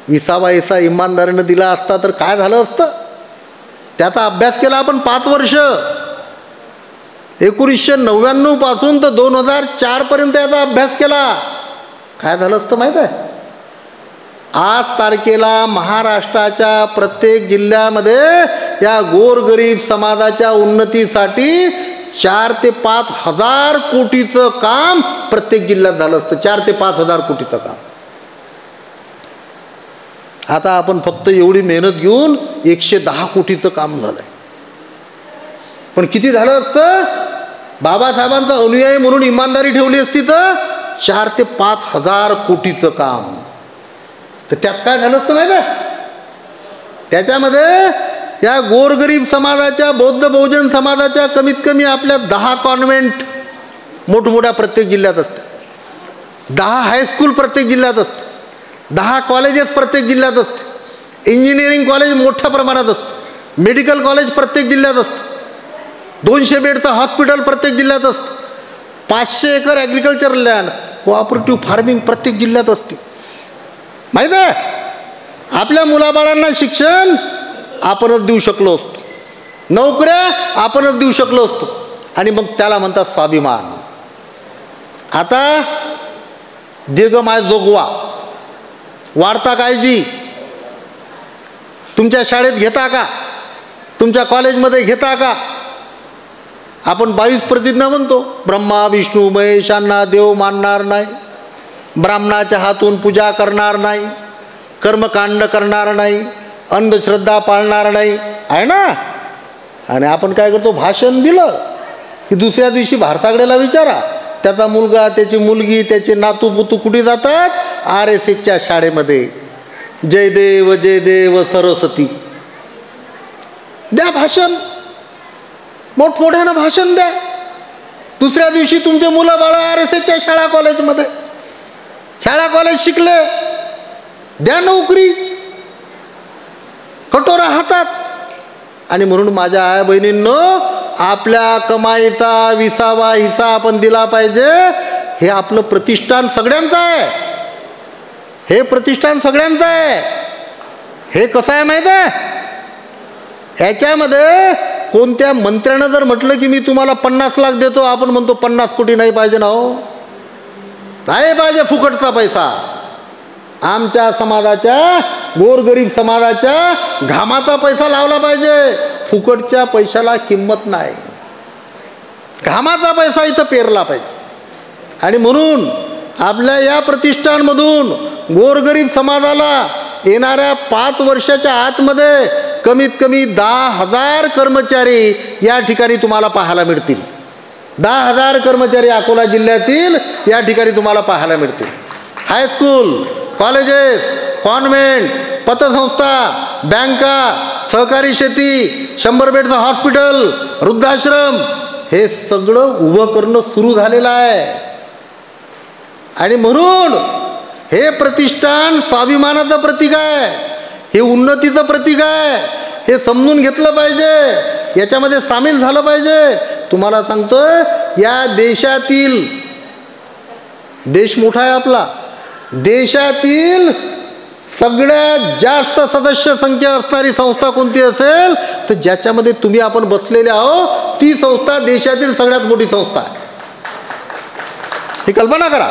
20वा हिस्सा इमानदारीनं दिला असता तर काय झालं असतं? त्याचा अभ्यास केला आपण 5 वर्ष. 1999 पासून तर 2004 पर्यंत याचा अभ्यास केला. काय झालं असतं माहीत आहे? आज तारखेला महाराष्ट्राच्या प्रत्येक जिल्ह्यामध्ये या गोरगरीब समाजाच्या उन्नतीसाठी 4 ते 5 हजार कोटीचं काम प्रत्येक जिल्ह्यात झालं असतं. 4 ते 5 हजार कोटीचं काम. आता आपण फक्त एवढी मेहनत घेऊन 110 कोटीचं काम झालंय. पण किती झालं असतं? बाबासाहेबांचा अनुयायी म्हणून इमानदारी ठेवली असती तर 4 ते 5 हजार कोटीचं काम. तर त्यात काय झालं असतं माहिती आहे? त्याच्यामध्ये या गोरगरीब समाजाच्या, बौद्ध बहुजन समाजाच्या कमीत कमी आपल्या 10 कॉन्व्हेंट मोठमोठ्या प्रत्येक जिल्ह्यात असतात. 10 हायस्कूल प्रत्येक जिल्ह्यात असतं. 10 कॉलेजेस प्रत्येक जिल्ह्यात असते. इंजिनिअरिंग कॉलेज मोठ्या प्रमाणात असतं. मेडिकल कॉलेज प्रत्येक जिल्ह्यात असतं. 200 बेडचं हॉस्पिटल प्रत्येक जिल्ह्यात असतं. 500 acre agriculture land, cooperative farming प्रत्येक जिल्ह्यात असते. माहीत आहे? आपल्या मुलाबाळांना शिक्षण आपणच देऊ शकलो असतो. नोकऱ्या आपणच देऊ शकलो असतो. आणि मग त्याला म्हणतात स्वाभिमान. आता देग माय जोगवा, वाढता काळजी तुमच्या शाळेत घेता का? तुमच्या कॉलेजमध्ये घेता का? आपण 22 प्रतिज्ञा म्हणतो. ब्रह्मा विष्णू महेशांना देव मानणार नाही, ब्राह्मणाच्या हातून पूजा करणार नाही, कर्मकांड करणार नाही, अंधश्रद्धा पाळणार नाही, आहे ना? आणि आपण काय करतो? भाषण दिलं की दुसऱ्या दिवशी भारतागडेला विचारा, त्याचा मुलगा, त्याची मुलगी, त्याचे नातू पुतू कुठे जातात? RSSच्या शाळेमध्ये. जय देव सरस्वती. द्या भाषण, मोठमोठ्यानं भाषण द्या. दुसऱ्या दिवशी तुमचे मुलं बाळा RSSच्या शाळा कॉलेजमध्ये, शाळा कॉलेज शिकले, द्या नोकरी, कटोरा हातात. आणि म्हणून माझ्या आया बहिणींनो, आपल्या कमाईचा 20वा हिस्सा आपण दिला पाहिजे. हे आपलं प्रतिष्ठान सगळ्यांचं आहे. हे प्रतिष्ठान सगळ्यांचं आहे. हे कसं आहे माहीत आहे? ह्याच्यामध्ये कोणत्या मंत्र्यानं जर म्हटलं की मी तुम्हाला 50 लाख देतो, आपण म्हणतो 50 कोटी नाही पाहिजे ना हो, नाही पाहिजे फुकटचा पैसा. आमच्या समाजाच्या, गोरगरीब समाजाच्या घामाचा पैसा लावला पाहिजे. फुकटच्या पैशाला किंमत नाही. घामाचा पैसा इथं पेरला पाहिजे. आणि म्हणून आपल्या या प्रतिष्ठानमधून गोरगरीब समाजाला येणाऱ्या 5 वर्षाच्या आतमध्ये कमीत कमी 10,000 कर्मचारी या ठिकाणी तुम्हाला पाहायला मिळतील. 10,000 कर्मचारी अकोला जिल्ह्यातील या ठिकाणी तुम्हाला पाहायला मिळतील. हायस्कूल, कॉलेजेस, कॉन्व्हेंट, पतसंस्था, बँका, सहकारी शेती, 100 बेडचं हॉस्पिटल, वृद्धाश्रम, हे सगळं उभं करणं सुरू झालेलं आहे. आणि म्हणून हे प्रतिष्ठान स्वाभिमानाचं प्रतीक आहे. हे उन्नतीचं प्रतीक आहे. हे समजून घेतलं पाहिजे. याच्यामध्ये सामील झालं पाहिजे. तुम्हाला सांगतोय, या देशातील, देश मोठा आहे आपला, देशातील सगळ्यात जास्त सदस्य संख्या असणारी संस्था कोणती असेल तर ज्याच्यामध्ये तुम्ही आपण बसलेले आहो, ती संस्था देशातील सगळ्यात मोठी संस्था आहे. ही कल्पना करा.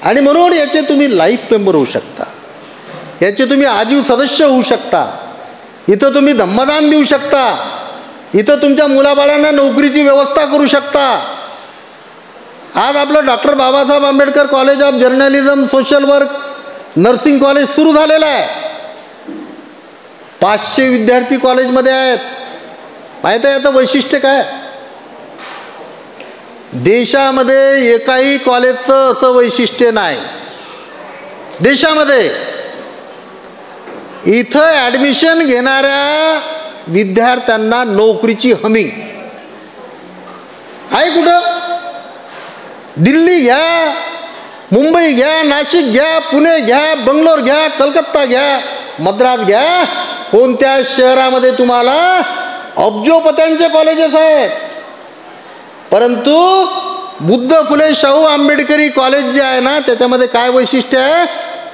आणि म्हणून याचे तुम्ही लाईफ मेंबर होऊ शकता. याचे तुम्ही आजीव सदस्य होऊ शकता. इथं तुम्ही धम्मदान देऊ शकता. इथं तुमच्या मुलाबाळांना नोकरीची व्यवस्था करू शकता. आज आपलं doctor Babasaheb Ambedkar college of journalism, social work, nursing college सुरू झालेलं आहे. 500 विद्यार्थी कॉलेजमध्ये आहेत. माहीत आहे याचं वैशिष्ट्य काय? देशामध्ये एकाही कॉलेजचं असं वैशिष्ट्य नाही देशामध्ये. इथं ॲडमिशन घेणाऱ्या विद्यार्थ्यांना नोकरीची हमी आहे कुठं? दिल्ली घ्या, मुंबई घ्या, नाशिक घ्या, पुणे घ्या, बंगलोर घ्या, कलकत्ता घ्या, मद्रास घ्या, कोणत्या शहरामध्ये तुम्हाला अब्जोपत्यांचे कॉलेजेस आहेत. परंतु बुद्ध फुले शाहू आंबेडकरी कॉलेज जे आहे ना, त्याच्यामध्ये काय वैशिष्ट्य आहे?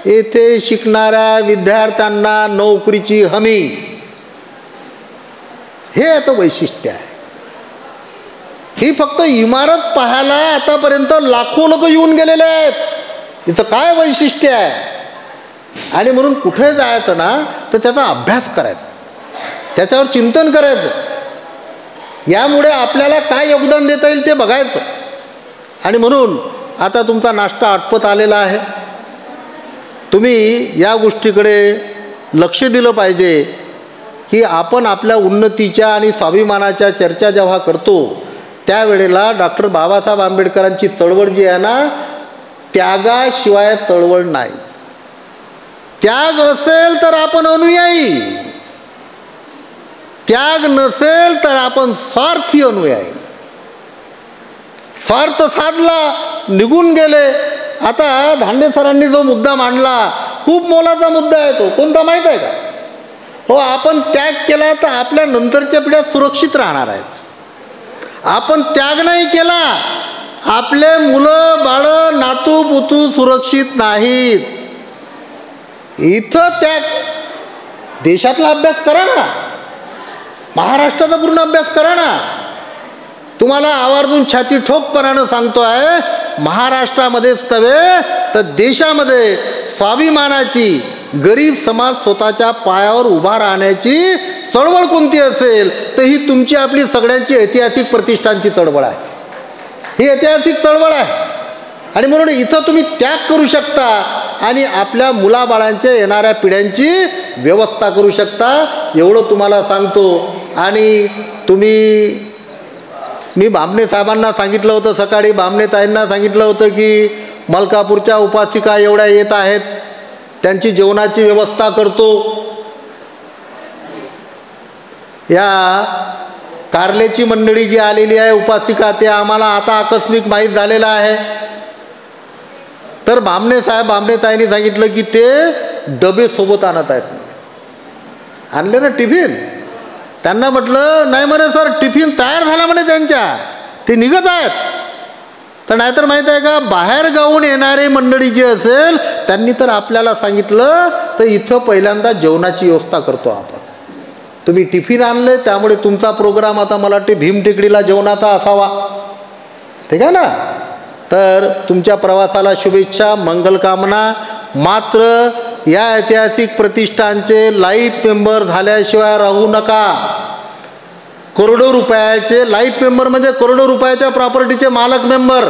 येथे शिकणाऱ्या विद्यार्थ्यांना नोकरीची हमी, हे आता वैशिष्ट्य आहे. ही फक्त इमारत पाहायला आतापर्यंत लाखो लोक येऊन गेलेले आहेत. इथं काय वैशिष्ट्य आहे? आणि म्हणून कुठे जायचं ना, तर त्याचा अभ्यास करायचा, त्याच्यावर चिंतन करायचं. यामुळे आपल्याला काय योगदान देता येईल ते बघायचं. आणि म्हणून आता तुमचा नाश्ता आटपत आलेला आहे. तुम्ही या गोष्टीकडे लक्ष दिलं पाहिजे की आपण आपल्या उन्नतीच्या आणि स्वाभिमानाच्या चर्चा जेव्हा करतो त्यावेळेला डॉक्टर बाबासाहेब आंबेडकरांची चळवळ जी आहे ना, त्यागाशिवाय चळवळ नाही. त्याग असेल तर आपण अनुयायी, त्याग नसेल तर आपण स्वार्थी अनुयायी. स्वार्थ साधला, निघून गेले. आता धांडे सरांनी जो मुद्दा मांडला, खूप मोलाचा मुद्दा आहे तो. कोणता माहीत आहे का? हो, आपण त्याग केला तर आपल्या नंतरच्या पिढ्या सुरक्षित राहणार आहेत. आपण त्याग नाही केला, आपले मुलं बाळं नातू पुतू सुरक्षित नाहीत. इथं त्याग. देशातला अभ्यास करा ना, महाराष्ट्राचा पूर्ण अभ्यास करा ना. तुम्हाला आवर्जून छाती ठोकपणानं सांगतो आहे, महाराष्ट्रामध्येच नव्हे तर देशामध्ये स्वाभिमानाची, गरीब समाज स्वतःच्या पायावर उभा राहण्याची चळवळ कोणती असेल तर ही तुमची आपली सगळ्यांची ऐतिहासिक प्रतिष्ठानची चळवळ आहे. ही ऐतिहासिक चळवळ आहे. आणि म्हणून इथं तुम्ही त्याग करू शकता आणि आपल्या मुलाबाळांच्या येणाऱ्या पिढ्यांची व्यवस्था करू शकता, एवढं तुम्हाला सांगतो. आणि मी बामणे साहेबांना सांगितलं होतं सकाळी, बामणे ताईंना सांगितलं होतं की मलकापूरच्या उपासिका एवढ्या येत आहेत, त्यांची जेवणाची व्यवस्था करतो. या कारलेची मंडळी जी आलेली आहे उपासिका, ते आम्हाला आता आकस्मिक माहीत झालेलं आहे. तर बामणे ताईंनी सांगितलं की ते डबे सोबत आणत आहेत. आणले ना टिफिन. त्यांना म्हटलं नाही म्हणे सर, टिफिन तयार झाला म्हणे त्यांच्या, ते निघत आहेत. तर नाहीतर माहीत आहे का, बाहेर गावून येणारे मंडळी जे असेल त्यांनी तर आपल्याला सांगितलं तर इथं पहिल्यांदा जेवणाची व्यवस्था करतो आपण. तुम्ही टिफिन आणले त्यामुळे तुमचा प्रोग्राम आता मला वाटते भीमटेकडीला जेवणाचा असावा. ठीक आहे ना. तर तुमच्या प्रवासाला शुभेच्छा, मंगलकामना. मात्र या ऐतिहासिक प्रतिष्ठानचे लाईफ मेंबर झाल्याशिवाय राहू नका. करोडो रुपयाचे लाईफ मेंबर म्हणजे करोडो रुपयाच्या प्रॉपर्टीचे मालक मेंबर.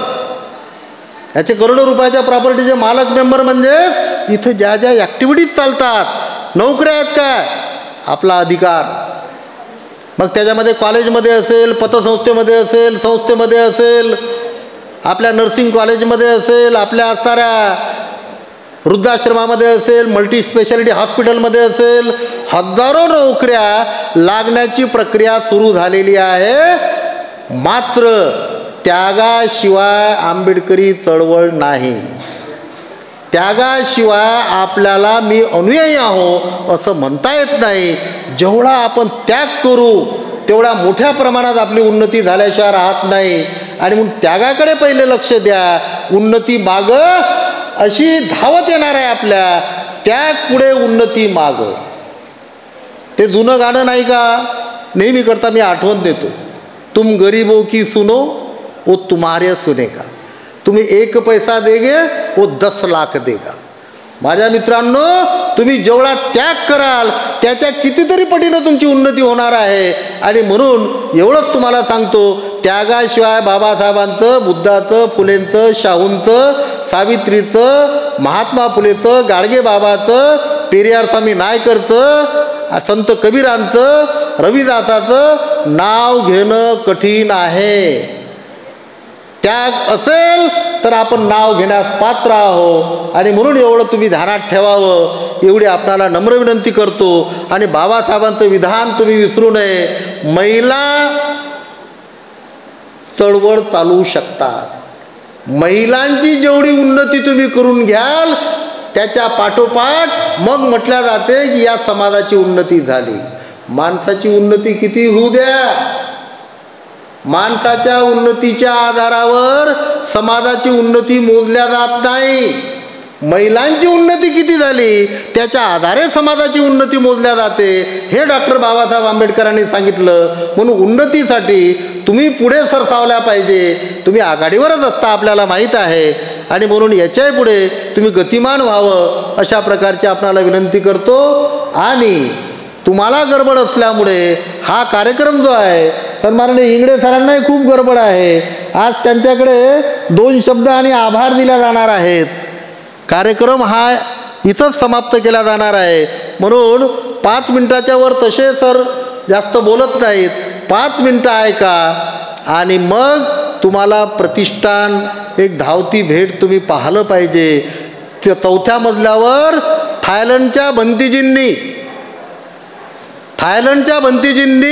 याचे करोडो रुपयाच्या प्रॉपर्टीचे मालक मेंबर म्हणजे इथं ज्या ज्या ॲक्टिव्हिटीज चालतात, नोकऱ्या आहेत काय, आपला अधिकार. मग त्याच्यामध्ये कॉलेजमध्ये असेल, पतसंस्थेमध्ये असेल, संस्थेमध्ये असेल, आपल्या नर्सिंग कॉलेजमध्ये असेल, आपल्या असणाऱ्या वृद्धाश्रमामध्ये असेल, मल्टी स्पेशालिटी हॉस्पिटलमध्ये असेल, हजारो नोकऱ्या लागण्याची प्रक्रिया सुरू झालेली आहे. मात्र त्यागाशिवाय आंबेडकरी चळवळ नाही. त्यागाशिवाय आपल्याला मी अनुयायी आहो असं म्हणता येत नाही. जेवढा आपण त्याग करू तेवढ्या मोठ्या प्रमाणात आपली उन्नती झाल्याशिवाय राहत नाही. आणि म्हणून त्यागाकडे पहिले लक्ष द्या. उन्नती मागं अशी धावत येणार आहे आपल्या, त्याग पुढे उन्नती मागं. ते जुनं गाणं नाही का, नेहमी करता मी आठवण देतो. तुम गरीबों की सुनो वो तुम्हारे सुनेगा, तुम्ही 1 पैसा देगे वो 10 लाख देगा. माझ्या मित्रांनो, तुम्ही जेवढा त्याग कराल त्याच्या कितीतरी पटीनं तुमची उन्नती होणार आहे. आणि म्हणून एवढंच तुम्हाला सांगतो, त्यागाशिवाय बाबासाहेबांचं, बुद्धाचं, फुलेंचं, शाहूंचं, सावित्रीचं, महात्मा फुलेचं, गाडगेबाबाचं, पेरियार स्वामी नायकरचं, संत कबीरांचं, रविदासाचं नाव घेणं कठीण आहे. त्याग असेल तर आपण नाव घेण्यास पात्र आहो आणि म्हणून एवढं तुम्ही ध्यानात ठेवावं एवढी आपणाला नम्र विनंती करतो. आणि बाबासाहेबांचं विधान तुम्ही विसरू नये, महिला चळवळ चालवू शकतात. महिलांची जेवढी उन्नती तुम्ही करून घ्याल त्याच्या पाठोपाठ मग म्हटल्या जाते की या समाजाची उन्नती झाली. माणसाची उन्नती किती होऊ द्या, माणसाच्या उन्नतीच्या आधारावर समाजाची उन्नती मोजल्या जात नाही. महिलांची उन्नती किती झाली त्याच्या आधारे समाजाची उन्नती मोजल्या जाते, हे डॉक्टर बाबासाहेब आंबेडकरांनी सांगितलं. म्हणून उन्नतीसाठी तुम्ही पुढे सरसावल्या पाहिजे. तुम्ही आघाडीवरच असता आपल्याला माहीत आहे आणि म्हणून याच्याही पुढे तुम्ही गतिमान व्हावं अशा प्रकारची आपणाला विनंती करतो. आणि तुम्हाला गडबड असल्यामुळे हा कार्यक्रम जो आहे, सन्माननीय इंगळे सरांनाही खूप गडबड आहे. आज त्यांच्याकडे 2 शब्द आणि आभार दिल्या जाणार आहेत. कार्यक्रम हा इथंच समाप्त केला जाणार आहे. म्हणून 5 मिनिटाच्या वर तसे सर जास्त बोलत नाहीत. 5 मिनटं ऐका आणि मग तुम्हाला प्रतिष्ठान एक धावती भेट तुम्ही पाहिलं पाहिजे. 4थ्या मजल्यावर थायलंडच्या भंतीजींनी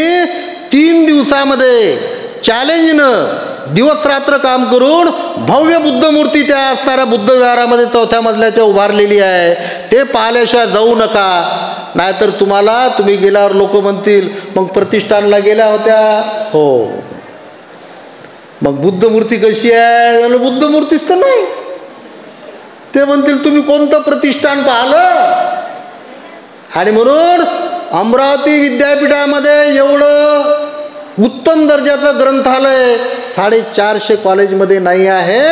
3 दिवसामध्ये चॅलेंजनं दिवसरात्र काम करून भव्य बुद्धमूर्ती त्या असणाऱ्या बुद्ध विहारामध्ये 4थ्या मजल्याच्या उभारलेली आहे. ते पाहिल्याशिवाय जाऊ नका, नाहीतर तुम्ही गेल्यावर लोक म्हणतील मग प्रतिष्ठानला गेल्या होत्या. हो, मग बुद्धमूर्ती कशी आहे? बुद्धमूर्तीच तर नाही. ते म्हणतील तुम्ही कोणतं प्रतिष्ठान पाहिलं? आणि म्हणून अमरावती विद्यापीठामध्ये एवढं उत्तम दर्जाचं ग्रंथालय 450 कॉलेजमध्ये नाही आहे,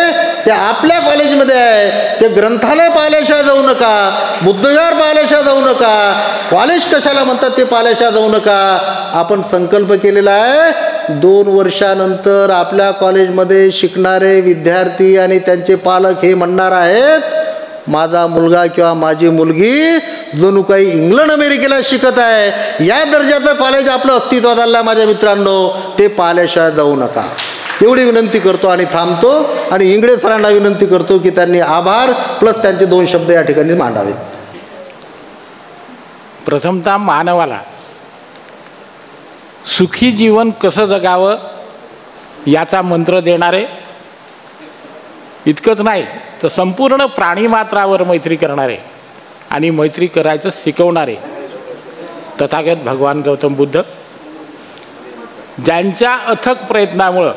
ते आपल्या कॉलेजमध्ये आहे. ते ग्रंथालय पाहिल्याशिवाय जाऊ नका, बुद्धविहार पाहिल्याशिवाय जाऊ नका, कॉलेज कशाला म्हणतात ते पाहिल्याशिवाय जाऊ नका. आपण संकल्प केलेला आहे 2 वर्षानंतर आपल्या कॉलेजमध्ये शिकणारे विद्यार्थी आणि त्यांचे पालक हे म्हणणार आहेत, माझा मुलगा किंवा माझी मुलगी जणू काही इंग्लंड अमेरिकेला शिकत आहे. या दर्जाचं कॉलेज आपलं अस्तित्वात आलं माझ्या मित्रांनो, ते पाहिल्याशिवाय जाऊ नका एवढी विनंती करतो आणि थांबतो. आणि इंगळे सरांना विनंती करतो की त्यांनी आभार प्लस त्यांचे 2 शब्द या ठिकाणी मांडावेत. प्रथमतः मानवाला सुखी जीवन कसं जगावं याचा मंत्र देणारे, इतकंच नाही तर संपूर्ण प्राणीमात्रावर मैत्री करणारे आणि मैत्री करायचं शिकवणारे तथागत भगवान गौतम बुद्ध, ज्यांच्या अथक प्रयत्नामुळं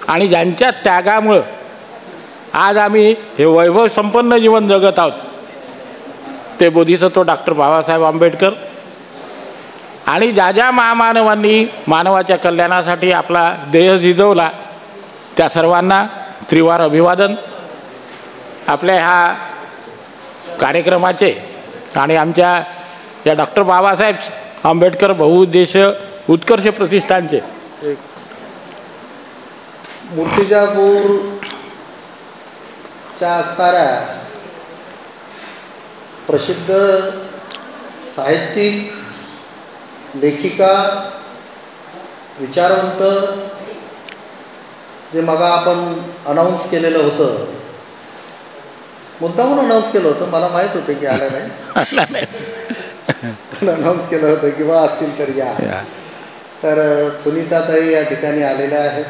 आणि ज्यांच्या त्यागामुळं आज आम्ही हे वैभव संपन्न जीवन जगत आहोत, ते बोधिसत्व डॉक्टर बाबासाहेब आंबेडकर आणि ज्या ज्या महामानवांनी मानवाच्या कल्याणासाठी आपला देह झिजवला त्या सर्वांना त्रिवार अभिवादन. आपल्या ह्या कार्यक्रमाचे आणि आमच्या या डॉक्टर बाबासाहेब आंबेडकर बहुउद्देशीय उत्कर्ष प्रतिष्ठानचे मूर्तिजापूरच्या असणाऱ्या प्रसिद्ध साहित्यिक, लेखिका, विचारवंत जे मगा आपण अनाऊन्स केलेलं होतं, मुद्दामून अनाऊन्स केलं होतं, मला माहीत होतं की आलं नाही, अनाऊन्स केलं होतं की बा असतील तर या. तर सुनीताताई या ठिकाणी आलेल्या आहेत.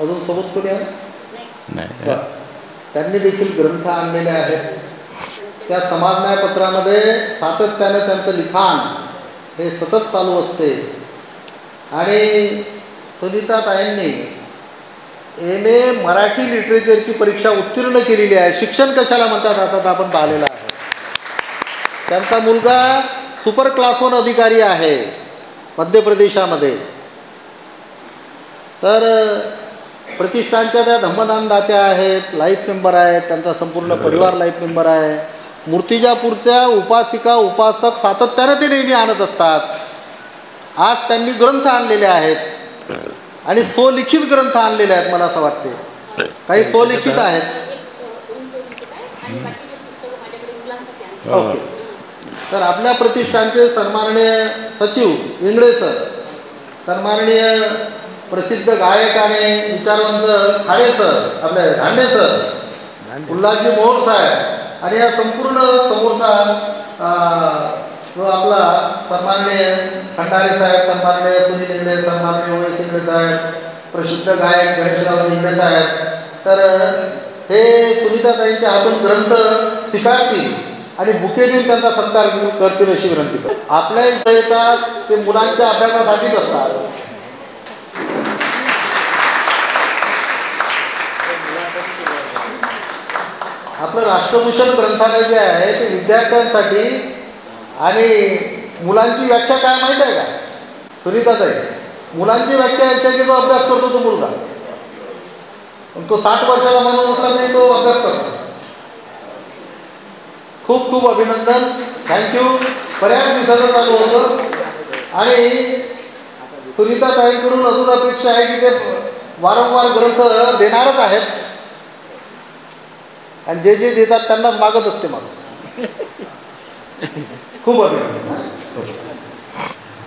अजून सोबत कोणी आलं? त्यांनी देखील ग्रंथ आणलेले आहेत. त्या समाज न्यायपत्रामध्ये सातत्याने त्यांचं लिखाण हे सतत चालू असते. आणि सुनीताताईंनी MA मराठी लिटरेचरची परीक्षा उत्तीर्ण केलेली आहे. शिक्षण कशाला म्हणतात आता आपण पाहिलेलं आहे. त्यांचा मुलगा सुपर क्लास 1 अधिकारी आहे मध्य प्रदेशामध्ये. तर प्रतिष्ठानच्या त्या धम्मदानदात्या आहेत, लाईफ मेंबर आहेत, त्यांचा संपूर्ण परिवार लाईफ मेंबर आहे. मूर्तिजापूरच्या उपासिका उपासक सातत्याने ते नेहमी आणत असतात. आज त्यांनी ग्रंथ आणलेले आहेत आणि स्वलिखित ग्रंथ आणलेले आहेत. मला असं वाटते काही स्वलिखित आहेत. ओके. तर आपल्या प्रतिष्ठानचे सन्माननीय सचिव इंगळे सर, सन्माननीय प्रसिद्ध गायक आणि विचारवंत खाडे सर, आपले धांडे सर, उल्हासजी मोहोळ साहेब आणि या संपूर्ण समोरचा जो आपला सन्माननीय खंडारे साहेब, सन्माननीय सुनील इंगळे, सन्माननीय वैस इंगळे साहेब, प्रसिद्ध गायक गणेशराव इंगळे साहेब, तर हे सुनीताताईंच्या हातून ग्रंथ स्वीकारतील आणि बुके देऊन त्यांचा सत्कार करतील अशी विनंती करतो. आपल्या इथं येतात ते मुलांच्या अभ्यासासाठीच असतात. आपलं राष्ट्रभूषण ग्रंथालय जे आहे ते विद्यार्थ्यांसाठी आणि मुलांची व्याख्या काय माहीत आहे का सुनीताताई? मुलांची व्याख्या अशी आहे की जो अभ्यास करतो तो मुलगा, तो 60 वर्षाचा माणूस असला तरी तो अभ्यास करतो. खूप खूप अभिनंदन, थँक्यू. बऱ्याच दिवसाचं चालू होतं आणि सुनीताताईंकडून अजून अपेक्षा आहे की ते वारंवार ग्रंथ देणारच आहेत आणि जे जे देतात त्यांना मागत असते मला. खूप अभिनंदन.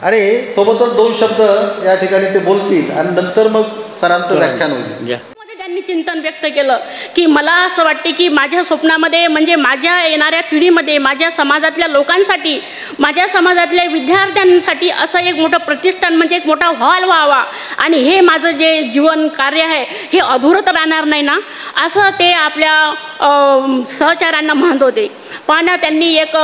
आणि सोबतच 2 शब्द या ठिकाणी ते बोलतील आणि नंतर मग सरांचं व्याख्यान होईल. त्यांनी चिंतन व्यक्त केलं की मला असं वाटते की माझ्या स्वप्नामध्ये म्हणजे माझ्या येणाऱ्या पिढीमध्ये माझ्या समाजातल्या लोकांसाठी, माझ्या समाजातल्या विद्यार्थ्यांसाठी असं एक मोठं प्रतिष्ठान म्हणजे एक मोठा हॉल व्हावा आणि हे माझं जे जीवन कार्य आहे हे अधुरं तर राहणार नाही ना, असं ते आपल्या सहचार्यांना म्हणत होते. पण त्यांनी एक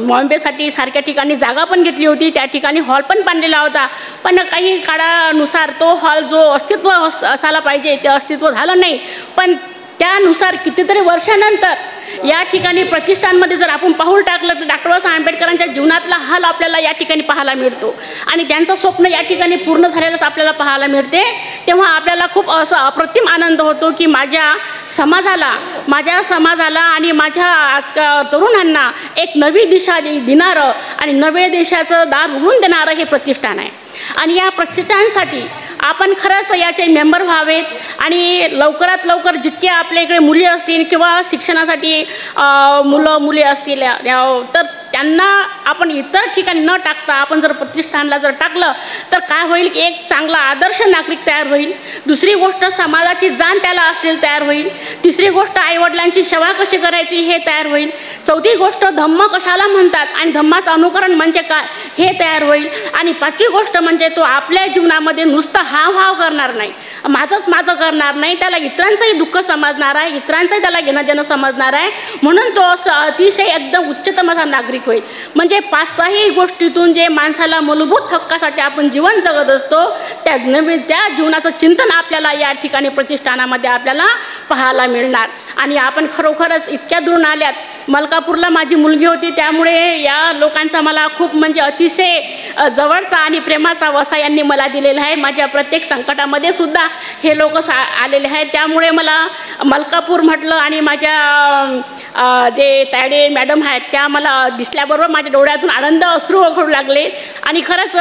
बॉम्बेसाठी सारख्या ठिकाणी जागा पण घेतली होती, त्या ठिकाणी हॉल पण बांधलेला होता. पण काही काळानुसार तो हॉल जो अस्तित्व असायला पाहिजे ते अस्तित्व झालं नाही. पण त्यानुसार कितीतरी वर्षानंतर या ठिकाणी प्रतिष्ठानमध्ये जर आपण पाऊल टाकलं तर डॉक्टर बाबासाहेब आंबेडकरांच्या जीवनातला हाल आपल्याला या ठिकाणी पाहायला मिळतो आणि त्यांचं स्वप्न या ठिकाणी पूर्ण झालेलंच आपल्याला पाहायला मिळते. तेव्हा आपल्याला खूप असं अप्रतिम आनंद होतो की माझ्या समाजाला आणि माझ्या आज तरुणांना एक नवी दिशा देणारं आणि नवे देशाचं दार उघडून देणारं हे प्रतिष्ठान आहे. आणि या प्रतिष्ठानासाठी आपण खरंच याचे मेंबर व्हावेत आणि लवकरात लवकर जितके आपल्या इकडे मुली असतील किंवा शिक्षणासाठी मुली असतील तर त्यांना आपण इतर ठिकाणी न टाकता आपण जर प्रतिष्ठानला जर टाकलं तर काय होईल की एक चांगला आदर्श नागरिक तयार होईल. दुसरी गोष्ट समाजाची जाण त्याला असलेली तयार होईल. तिसरी गोष्ट आईवडिलांची सेवा कशी करायची हे तयार होईल. चौथी गोष्ट धम्म कशाला म्हणतात आणि धम्माचं अनुकरण म्हणजे काय हे तयार होईल. आणि पाचवी गोष्ट म्हणजे तो आपल्या जीवनामध्ये नुसतं हाव करणार नाही, माझं करणार नाही, त्याला इतरांचंही दुःख समजणार आहे, इतरांचंही त्याला घेणं देणं समजणार आहे. म्हणून तो असं अतिशय एकदम उच्चतम असा नागरिक होईल. म्हणजे 5-6 गोष्टीतून जे माणसाला मूलभूत हक्कासाठी आपण जीवन जगत असतो त्या जीवनाचं चिंतन आपल्याला या ठिकाणी प्रतिष्ठानामध्ये आपल्याला पाहायला मिळणार. आणि आपण खरोखरच इतक्या दूरून आल्यात. मलकापूरला माझी मुलगी होती त्यामुळे या लोकांचा मला खूप म्हणजे अतिशय जवळचा आणि प्रेमाचा वसा यांनी मला दिलेला आहे. माझ्या प्रत्येक संकटामध्ये सुद्धा हे लोक आलेले आहेत. त्यामुळे मला मलकापूर म्हटलं आणि माझ्या जे तायडे मॅडम आहेत त्या मला दिसल्याबरोबर माझ्या डोळ्यातून आनंद अश्रू ओघळू लागले आणि खरंच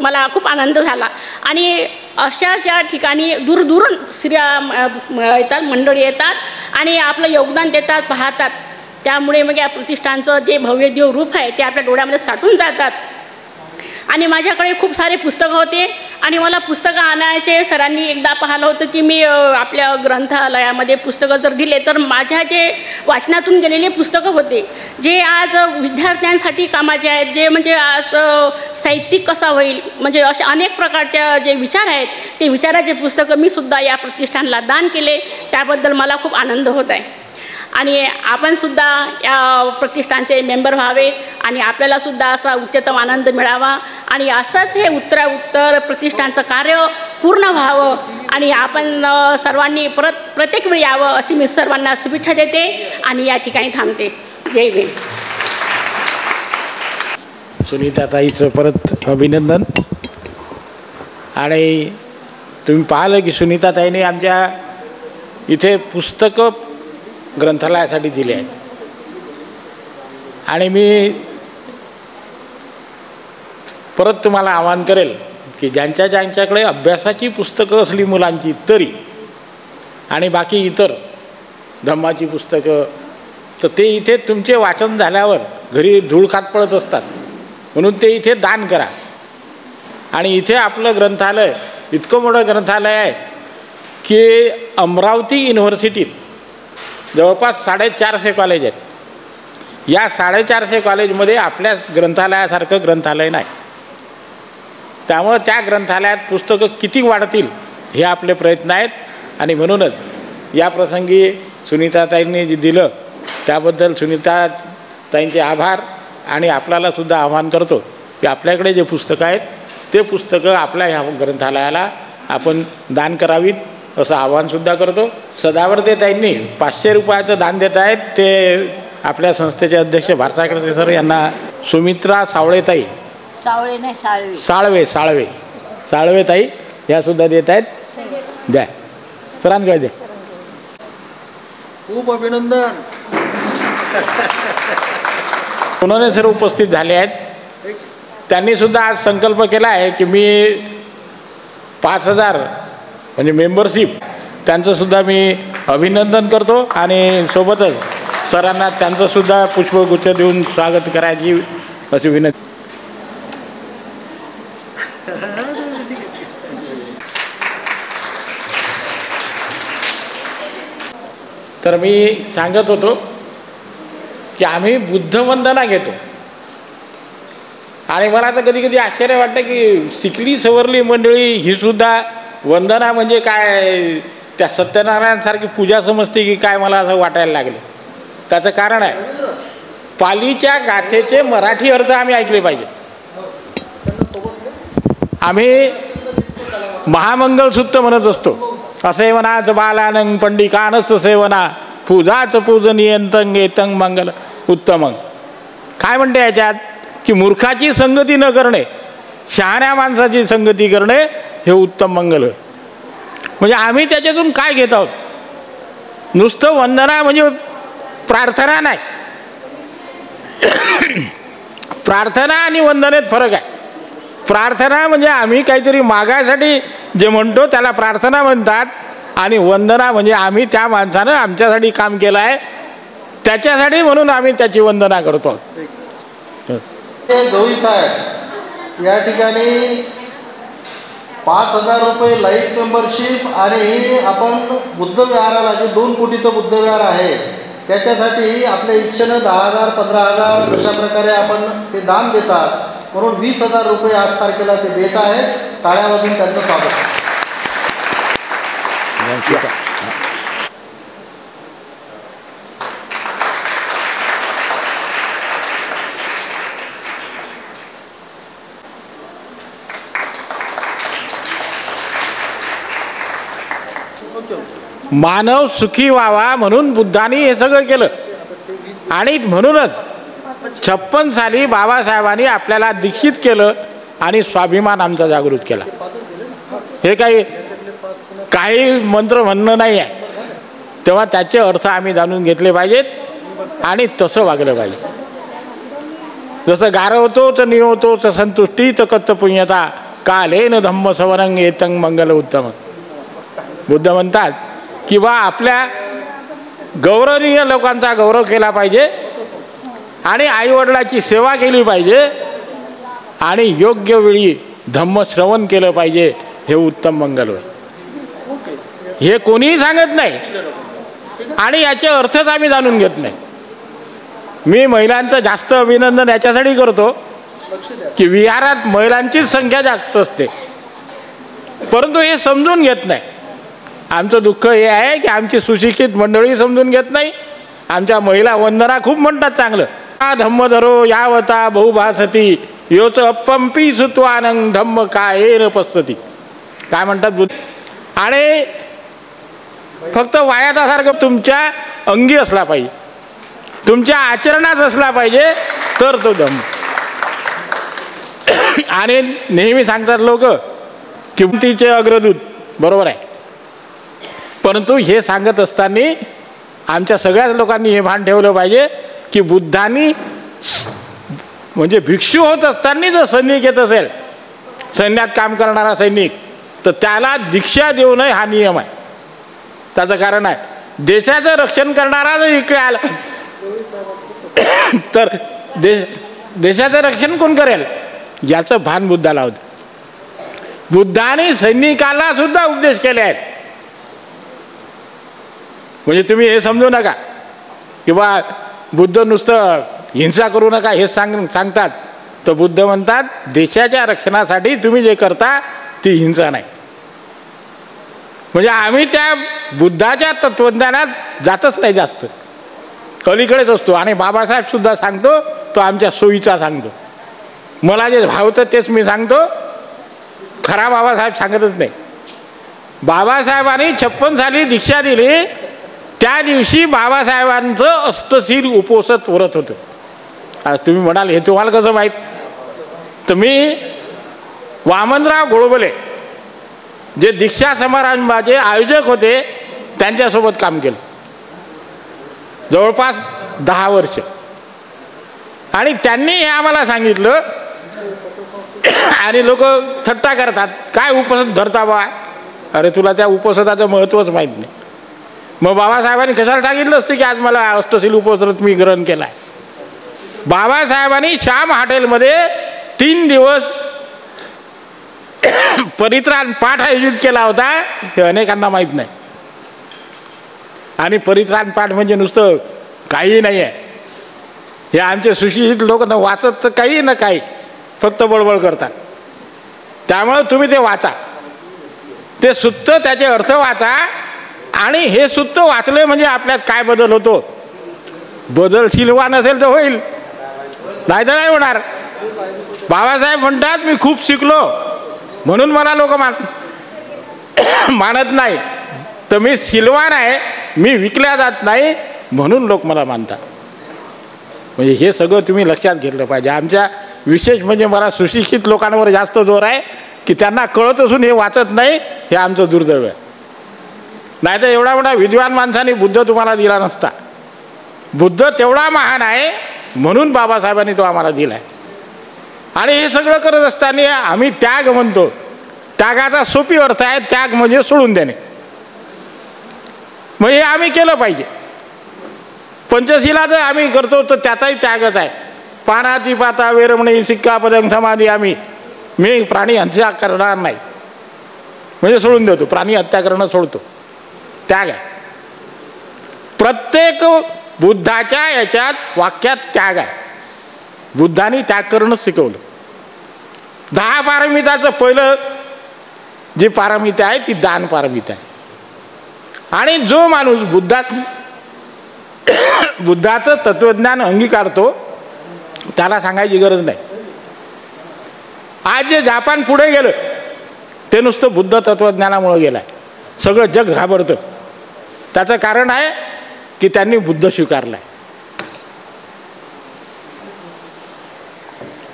मला खूप आनंद झाला. आणि अशा ठिकाणी दूरदूरून स्त्रिया येतात, मंडळी येतात आणि आपलं योगदान देतात, पाहतात. त्यामुळे मग या प्रतिष्ठानचं जे भव्य देव रूप आहे ते आपल्या डोळ्यामध्ये साठून जातात. आणि माझ्याकडे खूप सारे पुस्तकं होते आणि मला पुस्तकं आणायचे. सरांनी एकदा पाहिलं होतं की मी आपल्या ग्रंथालयामध्ये पुस्तकं जर दिले तर माझ्या जे वाचनातून गेलेले पुस्तकं होते जे आज विद्यार्थ्यांसाठी कामाचे आहेत, जे म्हणजे आज साहित्यिक कसा होईल म्हणजे असे अनेक प्रकारच्या जे विचार आहेत ते विचाराचे पुस्तकं मी सुद्धा या प्रतिष्ठानला दान केले. त्याबद्दल मला खूप आनंद होत आहे. आणि आपणसुद्धा या प्रतिष्ठानचे मेंबर व्हावे आणि आपल्यालासुद्धा असा उच्चतम आनंद मिळावा आणि असंच हे उत्तर प्रतिष्ठानचं कार्य पूर्ण व्हावं आणि आपण सर्वांनी प्रत्येक वेळी यावं अशी मी सर्वांना शुभेच्छा देते आणि या ठिकाणी थांबते. जय भीम. सुनीताताईचं परत अभिनंदन. आणि तुम्ही पाहिलं की सुनीताताईने आमच्या इथे पुस्तकं ग्रंथालयासाठी दिले आहेत. आणि मी परत तुम्हाला आवाहन करेल की ज्यांच्याकडे अभ्यासाची पुस्तकं असली मुलांची तरी आणि बाकी इतर धम्माची पुस्तकं तर ते इथे तुमचे वाचन झाल्यावर घरी धूळ खात पडत असतात म्हणून ते इथे दान करा. आणि इथे आपलं ग्रंथालय इतकं मोठं ग्रंथालय आहे की अमरावती युनिव्हर्सिटीत जवळपास 450 कॉलेज आहेत. या 450 कॉलेजमध्ये आपल्या ग्रंथालयासारखं ग्रंथालय नाही. त्यामुळं त्या ग्रंथालयात पुस्तकं किती वाढतील हे आपले प्रयत्न आहेत. आणि म्हणूनच या प्रसंगी सुनीताताईंनी जे दिलं त्याबद्दल सुनीताताईंचे आभार. आणि आपल्यालासुद्धा आवाहन करतो की आपल्याकडे जे पुस्तकं आहेत ते पुस्तकं आपल्या ह्या ग्रंथालयाला आपण दान करावीत असं आवाहनसुद्धा करतो. सदावर्तेताईंनी 500 रुपयाचं दान देत आहेत. ते आपल्या संस्थेचे अध्यक्ष भारसाकडे सर यांना सुमित्रा सावळेताई साळवेताई ह्यासुद्धा देत आहेत. द्या सरांकडे द्या. खूप अभिनंदन. उन्होंने सर उपस्थित झाले आहेत. त्यांनीसुद्धा आज संकल्प केला आहे की मी 5000 म्हणजे मेंबरशिप त्यांचंसुद्धा मी अभिनंदन करतो. आणि सोबतच सरांना त्यांचंसुद्धा पुष्पगुच्छ देऊन स्वागत करायची अशी विनंती. तर मी सांगत होतो की आम्ही बुद्धवंदना घेतो. आणि मला तर कधी कधी आश्चर्य वाटतं की शिकली सवरली मंडळी ही सुद्धा वंदना म्हणजे काय त्या सत्यनारायणसारखी पूजा समजते की काय, मला असं वाटायला लागलं. त्याचं कारण आहे पालीच्या गाथेचे मराठी अर्थ आम्ही ऐकले पाहिजे. आम्ही महामंगलसूत्र म्हणत असतो. असेवनाच बालानंग पंडिकानस सेवना पूजाच पूजनीयंतंग येतंग मंगल उत्तमंग. काय म्हणते याच्यात की मूर्खाची संगती न करणे, शहाण्या माणसाची संगती करणे हे उत्तम मंगल होय. म्हणजे आम्ही त्याच्यातून काय घेत आहोत? नुसतं वंदना म्हणजे प्रार्थना नाही. प्रार्थना आणि वंदनेत फरक आहे. प्रार्थना म्हणजे आम्ही काहीतरी मागायसाठी जे म्हणतो त्याला प्रार्थना म्हणतात. आणि वंदना म्हणजे आम्ही त्या माणसानं आमच्यासाठी काम केलं आहे त्याच्यासाठी म्हणून आम्ही त्याची वंदना करतो. गवळी साहेब या ठिकाणी 5000 रुपये लाईट मेंबरशिप आणि आपण बुद्धविहाराला जे 2 कोटीचं बुद्धविहार आहे त्याच्यासाठी आपल्या इच्छेनं 10,000 15,000 अशा प्रकारे आपण ते दान देतात. म्हणून 20,000 रुपये आज तारखेला ते देत आहेत. टाळ्या वाजून त्यांचं स्वागत. मानव सुखी व्हावा म्हणून बुद्धांनी हे सगळं केलं. आणि म्हणूनच 56 साली बाबासाहेबांनी आपल्याला दीक्षित केलं आणि स्वाभिमान आमचा जागृत केला. हे काही मंत्र म्हणणं नाही आहे. तेव्हा त्याचे अर्थ आम्ही जाणून घेतले पाहिजेत आणि तसं वागलं पाहिजे. जसं गारवतो तर निवतो तर संतुष्टी तर कत्त पुण्यता कालेन धम्म सवरंग येतंग मंगल उत्तम. बुद्ध म्हणतात की बा आपल्या गौरवनीय लोकांचा गौरव केला पाहिजे आणि आईवडिलाची सेवा केली पाहिजे आणि योग्य वेळी धम्मश्रवण केलं पाहिजे. हे उत्तम मंगल होय. हे कोणीही सांगत नाही आणि याचे अर्थच आम्ही जाणून घेत नाही. मी महिलांचं जास्त अभिनंदन याच्यासाठी करतो की विहारात महिलांचीच संख्या जास्त असते परंतु हे समजून घेत नाही. आमचं दुःख हे आहे की आमची सुशिक्षित मंडळी समजून घेत नाही. आमच्या महिला वंदना खूप म्हणतात चांगलं. धम्मधरो यावता बहुभासती योच अपंपी सुत्वानंग धम्म कायेन पसती. काय म्हणतात बुद्ध. आणि फक्त वायातासारखं तुमच्या अंगी असला पाहिजे, तुमच्या आचरणात असला पाहिजे तर तो धम्म. आणि नेहमी सांगतात लोक किमतीचे अग्रदूत, बरोबर आहे. परंतु हे सांगत असताना आमच्या सगळ्याच लोकांनी हे भान ठेवलं पाहिजे की बुद्धांनी म्हणजे भिक्षू होत असताना जर सैनिक येत असेल, सैन्यात काम करणारा सैनिक, तर त्याला दीक्षा देऊ नये हा नियम आहे. त्याचं कारण आहे देशाचं रक्षण करणारा जर इकडे आला तर देशाचं रक्षण कोण करेल याचं भान बुद्धाला होतं. बुद्धाने सैनिकाला सुद्धा उपदेश केले आहेत. म्हणजे तुम्ही हे समजू नका की बा बुद्ध नुसतं हिंसा करू नका हे सांगतात. तर बुद्ध म्हणतात देशाच्या रक्षणासाठी तुम्ही जे करता ती हिंसा नाही. म्हणजे आम्ही त्या बुद्धाच्या तत्वज्ञानात जातच नाही, जास्त अलीकडेच असतो. आणि बाबासाहेब सुद्धा सांगतो तो आमच्या सोयीचा सांगतो. मला जे भावतं तेच मी सांगतो, खरा बाबासाहेब सांगतच नाही. बाबासाहेबांनी 56 साली दीक्षा दिली, त्या दिवशी बाबासाहेबांचं अष्टशील उपोषित व्रत होतं. आज तुम्ही म्हणाल हे तुम्हाला कसं माहीत? तर मी वामनराव गोडबोले जे दीक्षा समारंभाचे आयोजक होते त्यांच्यासोबत काम केलं जवळपास 10 वर्ष. आणि त्यांनी हे आम्हाला सांगितलं. आणि लोक थट्टा करतात, काय उपोषण धरता बा? अरे तुला त्या उपोषणाचं महत्त्वच माहीत नाही. मग बाबासाहेबांनी कशाला सांगितलं असतं की आज मला अष्टशील उपोषणात मी ग्रहण केला आहे? बाबासाहेबांनी श्याम हॉटेलमध्ये 3 दिवस परित्राण पाठ आयोजित केला होता, हे अनेकांना माहीत नाही. आणि परित्राण पाठ म्हणजे नुसतं काही नाही आहे. हे आमचे सुशिक्षित लोक न वाचत तर काही ना काही फक्त बळबळ करतात. त्यामुळे तुम्ही ते वाचा, ते सुत्त त्याचे अर्थ वाचा. आणि हे सुत्त वाचले म्हणजे आपल्यात काय बदल होतो? बदल शिलवा नसेल तर होईल, नाही तर नाही होणार. बाबासाहेब म्हणतात मी खूप शिकलो म्हणून मला लोक मानत नाही, तर मी शिलवान आहे, मी विकल्या जात नाही म्हणून लोक मला मानतात. म्हणजे हे सगळं तुम्ही लक्षात घेतलं पाहिजे. आमच्या विशेष म्हणजे मला सुशिक्षित लोकांवर जास्त जोर आहे की त्यांना कळत असून हे वाचत नाही, हे आमचं दुर्दैव आहे. नाही तर एवढा मोठा विद्वान माणसाने बुद्ध तुम्हाला दिला नसता. बुद्ध तेवढा महान आहे म्हणून बाबासाहेबांनी तो आम्हाला दिला आहे. आणि हे सगळं करत असताना आम्ही त्याग म्हणतो. त्यागाचा सोपी अर्थ आहे त्याग म्हणजे सोडून देणे. मग हे आम्ही केलं पाहिजे. पंचशिला जर आम्ही करतो तर त्याचाही त्यागच आहे. पानातिपाता वेरमणी सिक्कापदं समाधी मी प्राणी हत्या करणार नाही म्हणजे सोडून देतो. प्राणी हत्या करणं सोडतो, त्याग आहे. प्रत्येक बुद्धाच्या याच्यात वाक्यात त्याग आहे. बुद्धांनी त्याग करणं शिकवलं. 10 पारमिताचं पहिलं जी पारमिता आहे ती दान पारमिता आहे. आणि जो माणूस बुद्धाचं तत्वज्ञान अंगीकारतो त्याला सांगायची गरज नाही. आज जे जापान पुढे गेलं ते नुसतं बुद्ध तत्वज्ञानामुळे गेलं आहे. सगळं जग घाबरतं. त्याचं कारण आहे की त्यांनी बुद्ध स्वीकारला आहे.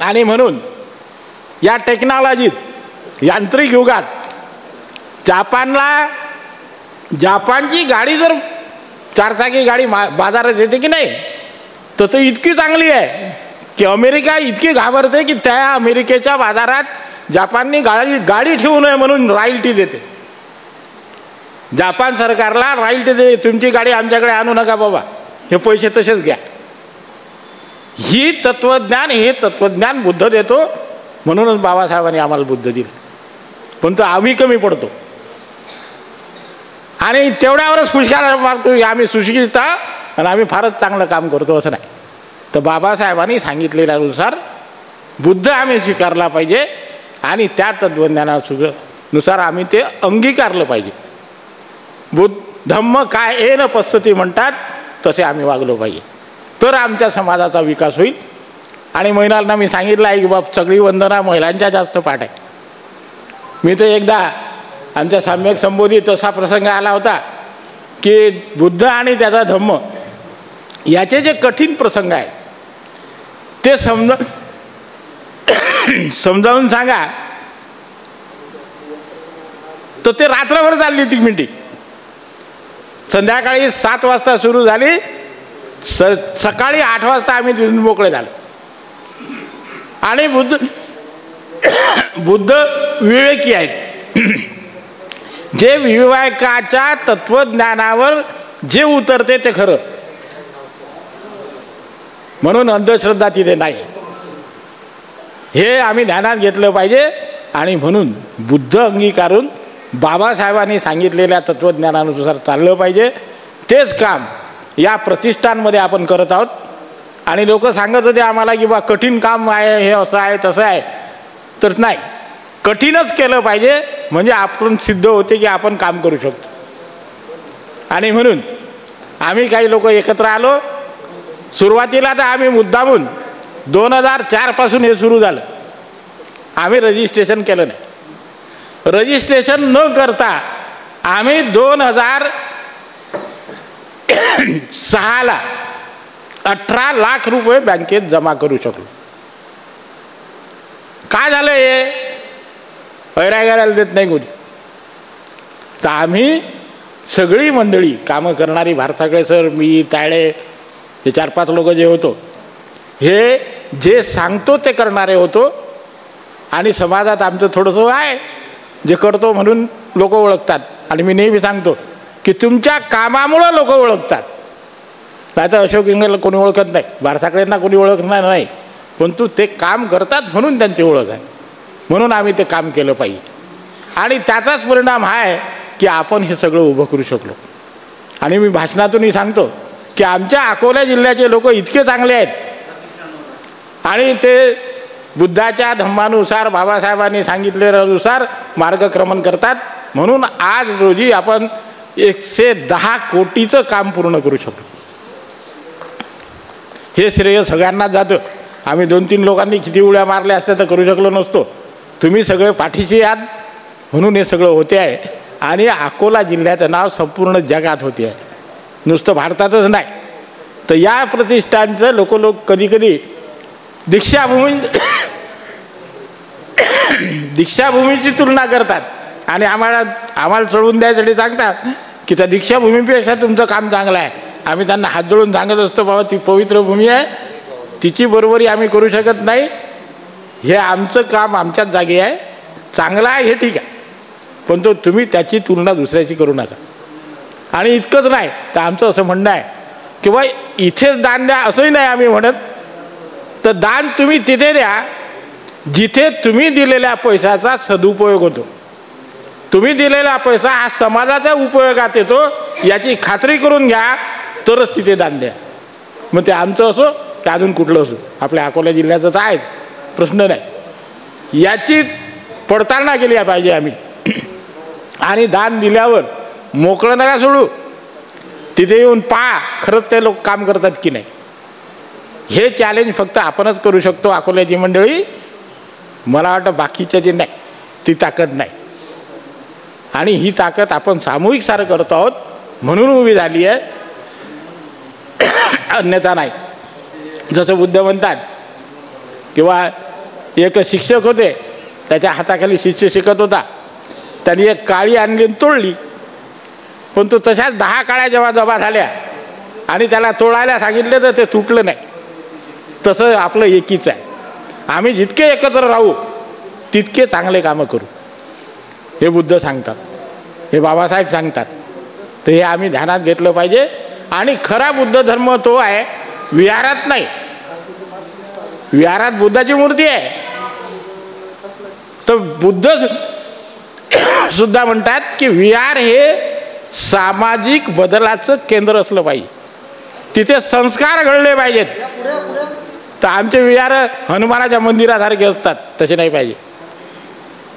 आणि म्हणून या टेक्नॉलॉजीत यांत्रिक युगात जापानची गाडी जर 4 चाकी गाडी बाजारात येते की नाही, तर इतकी चांगली आहे की अमेरिका इतकी घाबरते की त्या अमेरिकेच्या बाजारात जापाननी गाडी ठेवू नये म्हणून रॉयल्टी देते. जापान सरकारला रॉयल्टी दे, तुमची गाडी आमच्याकडे आणू नका बाबा, हे पैसे तसेच घ्या. हे तत्वज्ञान बुद्ध देतो. म्हणूनच बाबासाहेबांनी आम्हाला बुद्ध दिलं. पण तो आम्ही कमी पडतो आणि तेवढ्यावरच पुष्कार मारतो आम्ही सुशिक्षित आणि आम्ही फारच चांगलं काम करतो असं नाही. तर बाबासाहेबांनी सांगितलेल्यानुसार बुद्ध आम्ही स्वीकारला पाहिजे आणि त्या तत्वज्ञानानुसार आम्ही ते अंगीकारलं पाहिजे. बुद्ध धम्म काय येन पद्धती म्हणतात तसे आम्ही वागलो पाहिजे, तर आमच्या समाजाचा विकास होईल. आणि महिलांना मी सांगितलं आहे की बाप सगळी वंदना महिलांच्या जास्त पाठ आहे. मी तर एकदा आमच्या सम्यक संबोधित असा प्रसंग आला होता की बुद्ध आणि त्याचा धम्म याचे जे कठीण प्रसंग आहे ते समजावून सांगा, तर ते रात्रभर चालली ती मीटिंग. संध्याकाळी 7 वाजता सुरू झाली, सकाळी 8 वाजता आम्ही तिथून मोकळे झालो. आणि बुद्ध विवेकी आहेत. जे विवेकाच्या तत्वज्ञानावर जे उतरते ते खरं. म्हणून अंधश्रद्धा तिथे नाही. हे आम्ही ध्यानात घेतलं पाहिजे. आणि म्हणून बुद्ध अंगीकारून बाबासाहेबांनी सांगितलेल्या तत्त्वज्ञानानुसार चाललं पाहिजे. तेच काम या प्रतिष्ठानमध्ये आपण करत आहोत. आणि लोक सांगत होते आम्हाला की बा कठीण काम आहे, हे असं आहे तसं आहे. तर नाही, कठीणच केलं पाहिजे म्हणजे आपण सिद्ध होते की आपण काम करू शकतो. आणि म्हणून आम्ही काही लोक एकत्र आलो. सुरुवातीला तर आम्ही मुद्दामून 2004 पासून हे सुरू झालं. आम्ही रजिस्ट्रेशन केलं नाही. रजिस्ट्रेशन न करता आम्ही 2006ला 18 लाख रुपये बँकेत जमा करू शकलो. काय झालं हे? पैरा करायला देत नाही कोणी. तर आम्ही सगळी मंडळी कामं करणारी, भारताकडे सर, मी, ताळे, हे 4-5 लोक जे होतो, हे जे सांगतो ते करणारे होतो. आणि समाजात आमचं थोडंसं आहे, जे करतो म्हणून लोक ओळखतात. आणि मी नेहमी सांगतो की तुमच्या कामामुळं लोक ओळखतात. नाही तर अशोक इंगलला कोणी ओळखत नाही, भारताकडेंना कोणी ओळखणार नाही, परंतु ते काम करतात म्हणून त्यांची ओळख आहे. म्हणून आम्ही ते काम केलं पाहिजे. आणि त्याचाच परिणाम हा आहे की आपण हे सगळं उभं करू शकलो. आणि मी भाषणातूनही सांगतो की आमच्या अकोला जिल्ह्याचे लोक इतके चांगले आहेत आणि ते बुद्धाच्या धम्मानुसार, बाबासाहेबांनी सांगितलेल्यानुसार मार्गक्रमण करतात. म्हणून आज रोजी आपण 110 कोटीचं काम पूर्ण करू शकतो. हे श्रेय सगळ्यांनाच जातं. आम्ही 2-3 लोकांनी किती उड्या मारल्या असत्या तर करू शकलो नसतो. तुम्ही सगळे पाठीशी आहात म्हणून हे सगळं होते आहे. आणि अकोला जिल्ह्याचं नाव संपूर्ण जगात होते आहे, नुसतं भारतातच नाही. तर या प्रतिष्ठानचं लोक कधी दीक्षाभूमीची तुलना करतात आणि आम्हाला सोडून द्यायसाठी सांगतात की त्या दीक्षाभूमीपेक्षा तुमचं काम चांगलं आहे. आम्ही त्यांना हात जोडून सांगत असतो, बाबा ती पवित्र भूमी आहे, तिची बरोबरी आम्ही करू शकत नाही. हे आमचं काम आमच्याच जागी आहे, चांगलं आहे हे ठीक आहे, पण तुम्ही त्याची तुलना दुसऱ्याची करू नका. आणि इतकंच नाही तर आमचं असं म्हणणं आहे की बा इथेच दान द्या असंही नाही आम्ही म्हणत. तर दान तुम्ही तिथे द्या जिथे तुम्ही दिलेल्या पैशाचा सदुपयोग होतो. तुम्ही दिलेला पैसा हा समाजाच्या उपयोगात येतो याची खात्री करून घ्या, तरच तिथे दान द्या. मग ते आमचं असो की अजून कुठलं असो, आपल्या अकोला जिल्ह्याचं तर आहे, प्रश्न नाही. याची पडताळणा केली पाहिजे आम्ही. आणि दान दिल्यावर मोकळं नका सोडू, तिथे येऊन पहा खरंच ते लोक काम करतात की नाही. हे चॅलेंज फक्त आपणच करू शकतो अकोल्याची मंडळी. मला वाटतं बाकीच्या जे नाही ती ताकद नाही. आणि ही ताकद आपण सामूहिक सारं करतो आहोत म्हणून उभी झाली आहे, अन्यथा नाही. जसं बुद्ध म्हणतात किंवा एक शिक्षक होते, त्याच्या हाताखाली शिष्य शिकत होता. त्यांनी एक काळी आणली आणि तोडली, पण तो तशाच 10 काळ्या जेव्हा जमा झाल्या आणि त्याला तोडायला सांगितलं तर ते तुटलं नाही. तसं आपलं एकीच आहे. आम्ही जितके एकत्र राहू तितके चांगले कामं करू, हे बुद्ध सांगतात, हे बाबासाहेब सांगतात. तर हे आम्ही ध्यानात घेतलं पाहिजे. आणि खरा बुद्ध धर्म तो आहे, विहारात नाही. विहारात बुद्धाची मूर्ती आहे, तर बुद्ध सुद्धा म्हणतात की विहार हे सामाजिक बदलाचं केंद्र असलं पाहिजे, तिथे संस्कार घडले पाहिजेत. तर आमचे विहार हनुमानाच्या मंदिरासारखे असतात तसे नाही पाहिजे.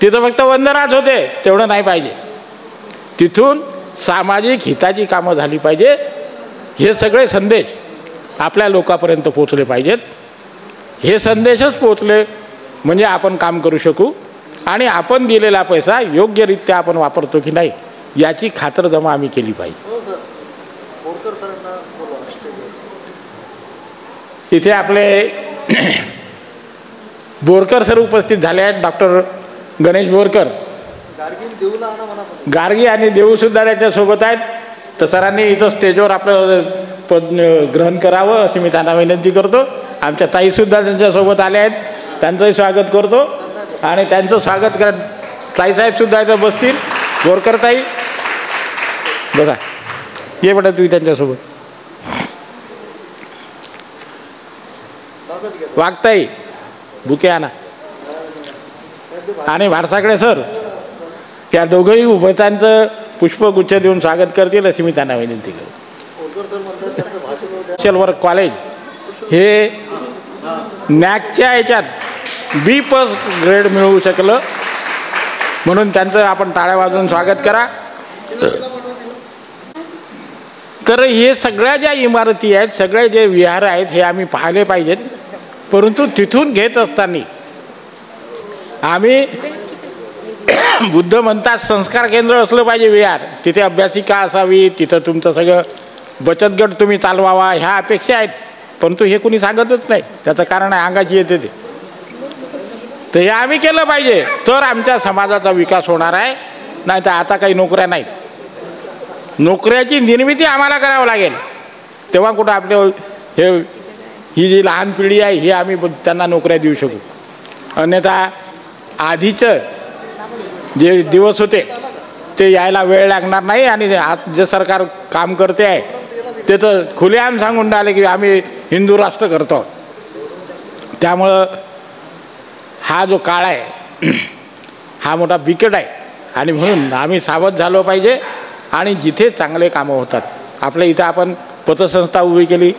तिथं फक्त वंदनाच होते तेवढं नाही पाहिजे. तिथून सामाजिक हिताची कामं झाली पाहिजे. हे सगळे संदेश आपल्या लोकांपर्यंत पोचले पाहिजेत. हे संदेशच पोचले म्हणजे आपण काम करू शकू. आणि आपण दिलेला पैसा योग्यरित्या आपण वापरतो की नाही याची खातरजमा आम्ही केली पाहिजे. इथे आपले बोरकर सर उपस्थित झाले आहेत, डॉक्टर गणेश बोरकर. गार्गी आणि देऊसुद्धा त्याच्यासोबत आहेत. तर सरांनी इथं स्टेजवर आपलं पद ग्रहण करावं अशी मी त्यांना विनंती करतो. आमच्या ताईसुद्धा त्यांच्यासोबत आल्या आहेत, त्यांचंही स्वागत करतो. आणि त्यांचं स्वागत करत ताईसाहेबसुद्धा इथं बसतील. बोरकर ताई बघा, ये बेटा तुम्ही त्यांच्यासोबत. वागताई बुके आणा. आणि भाडसाकडे सर त्या दोघंही उभयतांचं पुष्पगुच्छ देऊन स्वागत करतील अशी मी त्यांना विनंती करतो. सोशल वर्क कॉलेज हे नॅकच्या याच्यात B+ ग्रेड मिळवू शकलं म्हणून त्यांचं आपण टाळ्या वाजवून स्वागत करा. तर हे सगळ्या ज्या इमारती आहेत, सगळे जे विहार आहेत हे आम्ही पाहिले पाहिजेत. परंतु तिथून घेत असताना आम्ही बुद्ध म्हणतात संस्कार केंद्र असलं पाहिजे विहार, तिथे अभ्यासिका असावी, तिथं तुमचं सगळं बचत गट तुम्ही चालवावा ह्या अपेक्षा आहेत. परंतु हे कुणी सांगतच नाही. त्याचं कारण आहे अंगाची येते ते. तर हे आम्ही केलं पाहिजे तर आमच्या समाजाचा विकास होणार आहे. नाही तर आता काही नोकऱ्या नाहीत. नोकऱ्याची निर्मिती आम्हाला करावं लागेल तेव्हा कुठं आपले हे ही जी लहान पिढी आहे ही आम्ही त्यांना नोकऱ्या देऊ शकू. अन्यथा आधीचं जे दिवस होते ते यायला वेळ लागणार नाही. आणि आज जे सरकार काम करते आहे ते तर खुलेआम सांगून राहिले की आम्ही हिंदू राष्ट्र करतो. त्यामुळं हा जो काळ आहे हा मोठा बिकट आहे आणि म्हणून आम्ही सावध झालो पाहिजे. आणि जिथे चांगले कामं होतात आपल्या इथं आपण पतसंस्था उभी केली,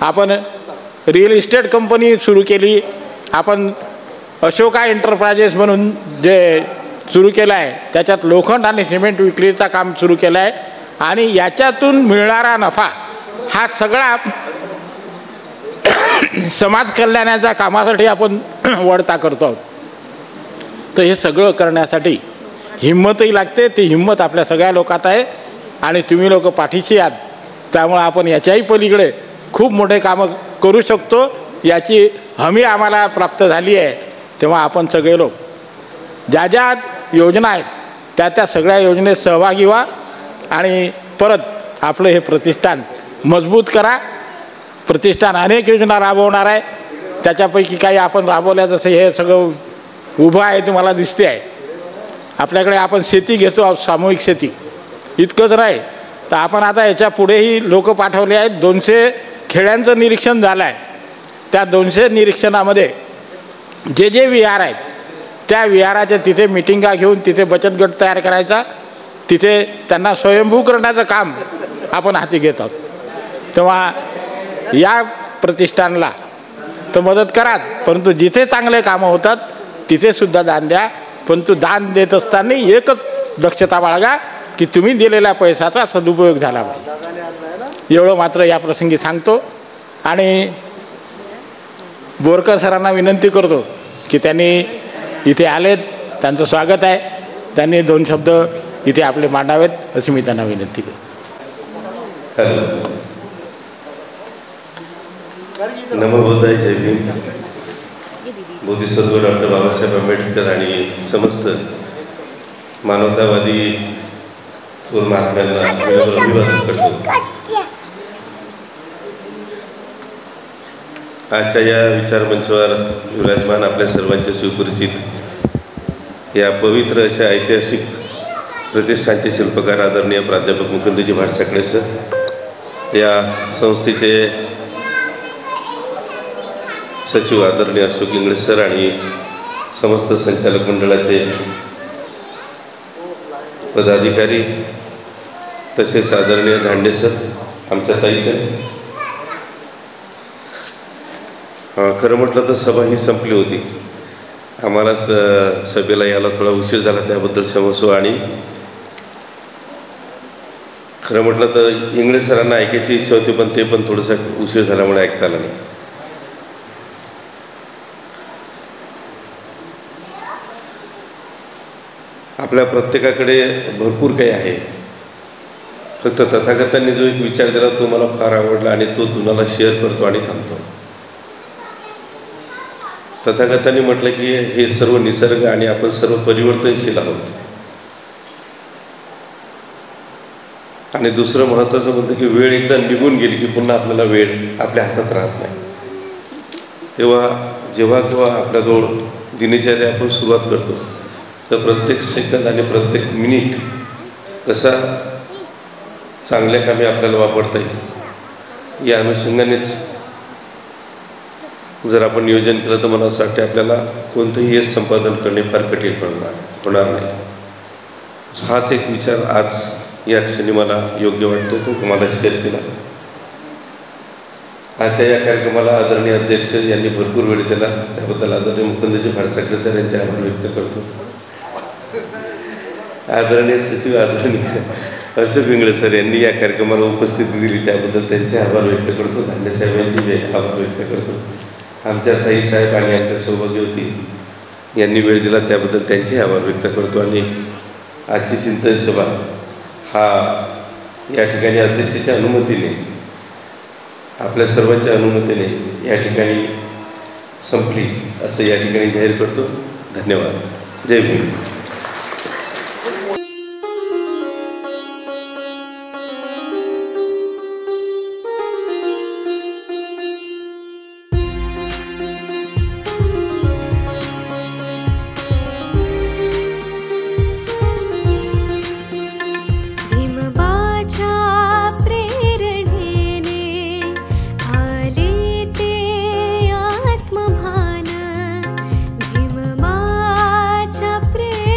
आपण रिअल इस्टेट कंपनी सुरू केली, आपण अशोका एंटरप्राइजेस म्हणून जे सुरू केलं आहे त्याच्यात लोखंड आणि सिमेंट विक्रीचं काम सुरू केलं आहे. आणि याच्यातून मिळणारा नफा हा सगळा समाज कल्याणाच्या कामासाठी आपण वळता करतो आहोत. तर हे सगळं करण्यासाठी हिंमतही लागते. ती हिंमत आपल्या सगळ्या लोकात आहे आणि तुम्ही लोक पाठीशी आहात. त्यामुळं आपण याच्याही पलीकडे खूप मोठे कामं करू शकतो याची हमी आम्हाला प्राप्त झाली आहे. तेव्हा आपण सगळे लोक ज्या ज्या योजना आहेत त्या सगळ्या योजनेत सहभागी व्हा आणि परत आपलं हे प्रतिष्ठान मजबूत करा. प्रतिष्ठान अनेक योजना राबवणार आहे. त्याच्यापैकी काही आपण राबवल्या जसं हे सगळं उभं आहे तुम्हाला दिसते आहे. आपल्याकडे आपण शेती घेतो आहोत, सामूहिक शेती. इतकंच नाही तर आपण आता याच्या पुढेही लोक पाठवले आहेत. 200 खेड्यांचं निरीक्षण झालं आहे. त्या 200 निरीक्षणामध्ये जे जे विहार आहेत त्या विहाराच्या तिथे मिटिंगा घेऊन तिथे बचत गट तयार करायचा, तिथे त्यांना स्वयंभू करण्याचं काम आपण हाती घेत आहोत. तेव्हा या प्रतिष्ठानला तर मदत कराच, परंतु जिथे चांगले कामं होतात तिथे सुद्धा दान द्या. परंतु दान देत असताना एकच दक्षता बाळगा की तुम्ही दिलेल्या पैशाचा सदुपयोग झाला पाहिजे. एवढं मात्र या प्रसंगी सांगतो. आणि बोरकर सरांना विनंती करतो की त्यांनी इथे आलेत, त्यांचं स्वागत आहे, त्यांनी 2 शब्द इथे आपले मांडावेत अशी मी त्यांना विनंती करतो. नमो बुद्धाय, जय भीम. बोधिसत्व डॉक्टर बाबासाहेब आंबेडकर आणि समस्त मानवतावादी महात्म्यांना अभिवादन करतो. आजच्या या विचारमंचावर विराजमान आपल्या सर्वांचे सुपरिचित या पवित्र अशा ऐतिहासिक प्रतिष्ठानचे शिल्पकार आदरणीय प्राध्यापक मुकुंदजी भाडसाकडे सर, या संस्थेचे सचिव आदरणीय अशोक इंगळे सर आणि समस्त संचालक मंडळाचे पदाधिकारी, तसेच आदरणीय धांडे सर, आमच्या ताई सर. खरं म्हटलं तर सभा ही संपली होती. आम्हाला सभेला यायला थोडा उशीर झाला, त्याबद्दल क्षमस्व. आणि खरं म्हटलं तर इंगळे सरांना ऐकायची इच्छा होती, पण ते पण थोडंसं उशीर झाल्यामुळे ऐकता आलं नाही. आपल्या प्रत्येकाकडे भरपूर काही आहे. फक्त तथागतांनी जो एक विचार दिला तो मला फार आवडला आणि तो तुम्हाला शेअर करतो आणि थांबतो. तथागतांनी म्हटलं की हे सर्व निसर्ग आणि आपण सर्व परिवर्तनशील आहोत. आणि दुसरं महत्त्वाचं म्हणतं की वेळ एकदा निघून गेली की पुन्हा आपल्याला वेळ आपल्या हातात राहत नाही. तेव्हा जेव्हा केव्हा आपल्याजवळ दिनचर्या आपण सुरुवात करतो तर प्रत्येक सेकंद आणि प्रत्येक मिनिट कसा चांगल्या कामी आपल्याला वापरता येईल या अनुषंगानेच जर आपण नियोजन केलं तर मला असं वाटते आपल्याला कोणतंही यश संपादन करणे फार कठीण होणार नाही. हाच एक विचार आज या क्षणी मला योग्य वाटतो, तो तुम्हाला शेअर केला. आजच्या या कार्यक्रमाला आदरणीय अध्यक्ष यांनी भरपूर वेळ दिला, त्याबद्दल आदरणीय मुकुंदजी भाडसाखळे सर यांचे आभार व्यक्त करतो. आदरणीय सचिव आदरणीय अशोक इंगळे सर यांनी या कार्यक्रमाला उपस्थिती दिली, त्याबद्दल त्यांचे आभार व्यक्त करतो. धांडेसाहेब यांचे आभार व्यक्त करतो. आमच्या ताईसाहेब आणि आमच्या सौभाग्यवती यांनी वेळ दिला, त्याबद्दल त्यांचे आभार व्यक्त करतो. आणि आजची चिंतन सभा हा या ठिकाणी अध्यक्षाच्या अनुमतीने, आपल्या सर्वांच्या अनुमतीने या ठिकाणी संपली असं या ठिकाणी जाहीर करतो. धन्यवाद. जय भीम. प्रेरणेने आले ते आत्मभान, भीमबाच्या प्रेरणेने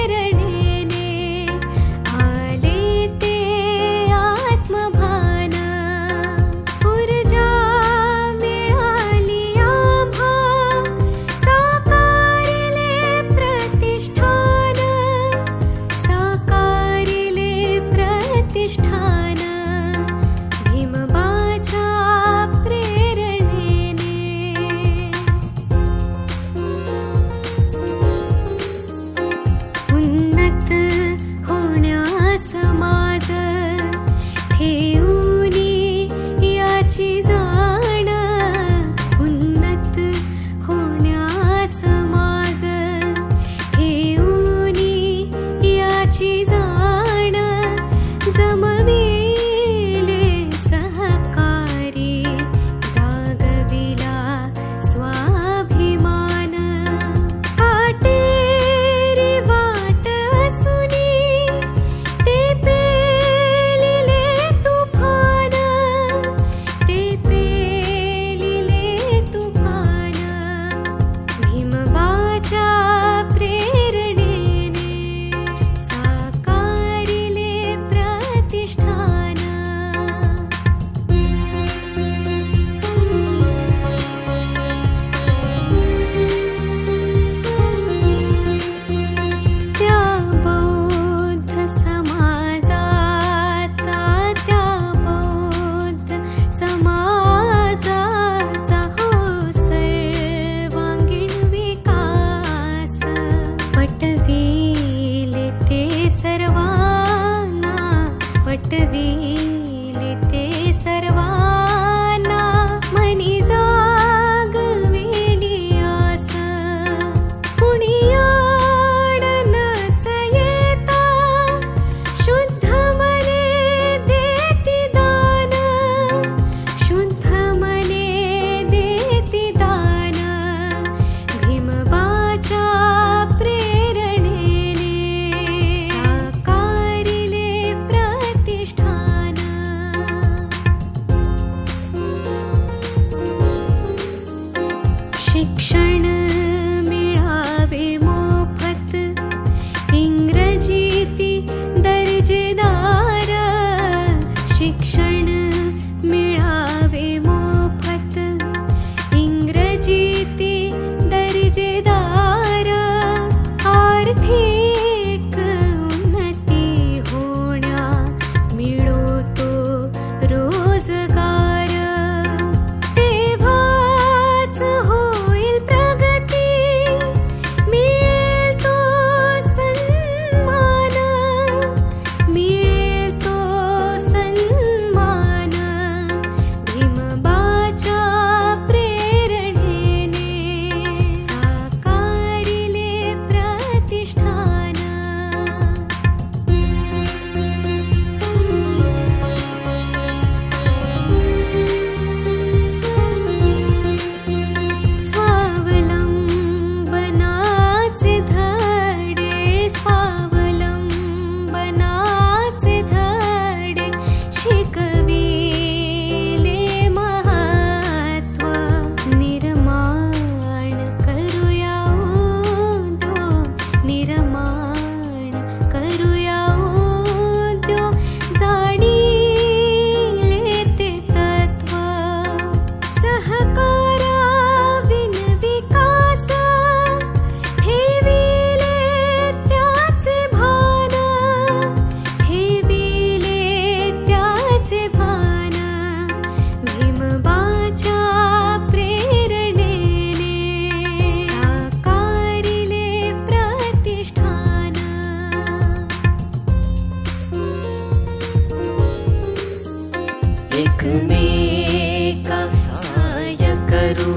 करू,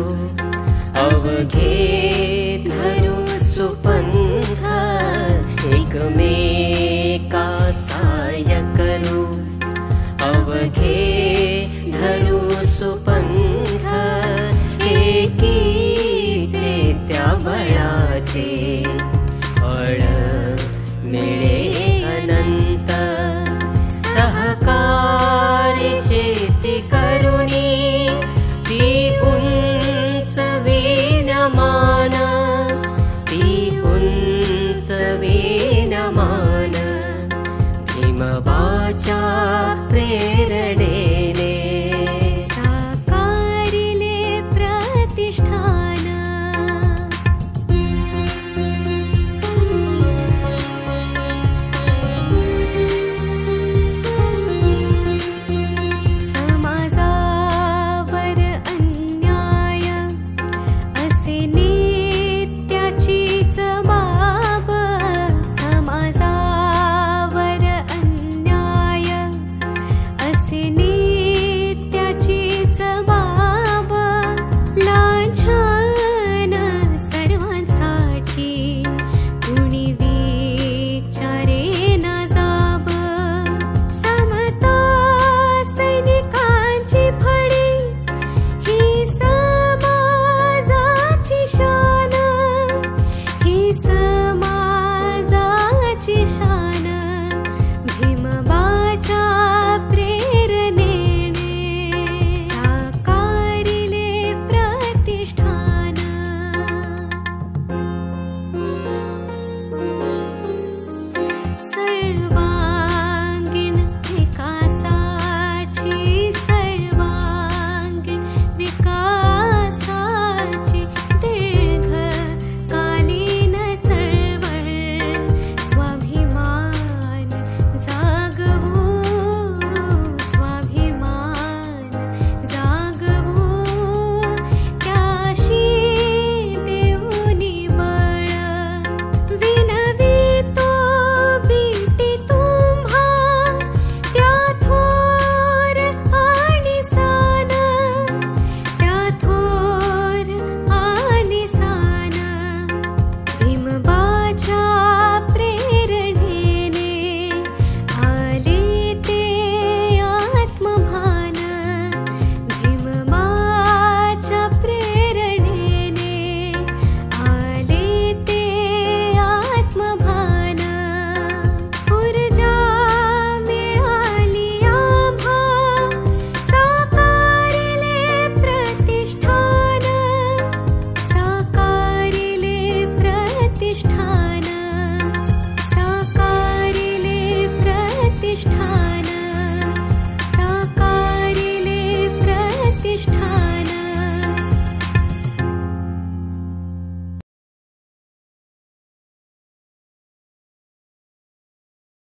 अवघे धरू सुपंथ, एकमेका साय करू, अवघे धरू सुपंथ, एकीचे त्या बळाचे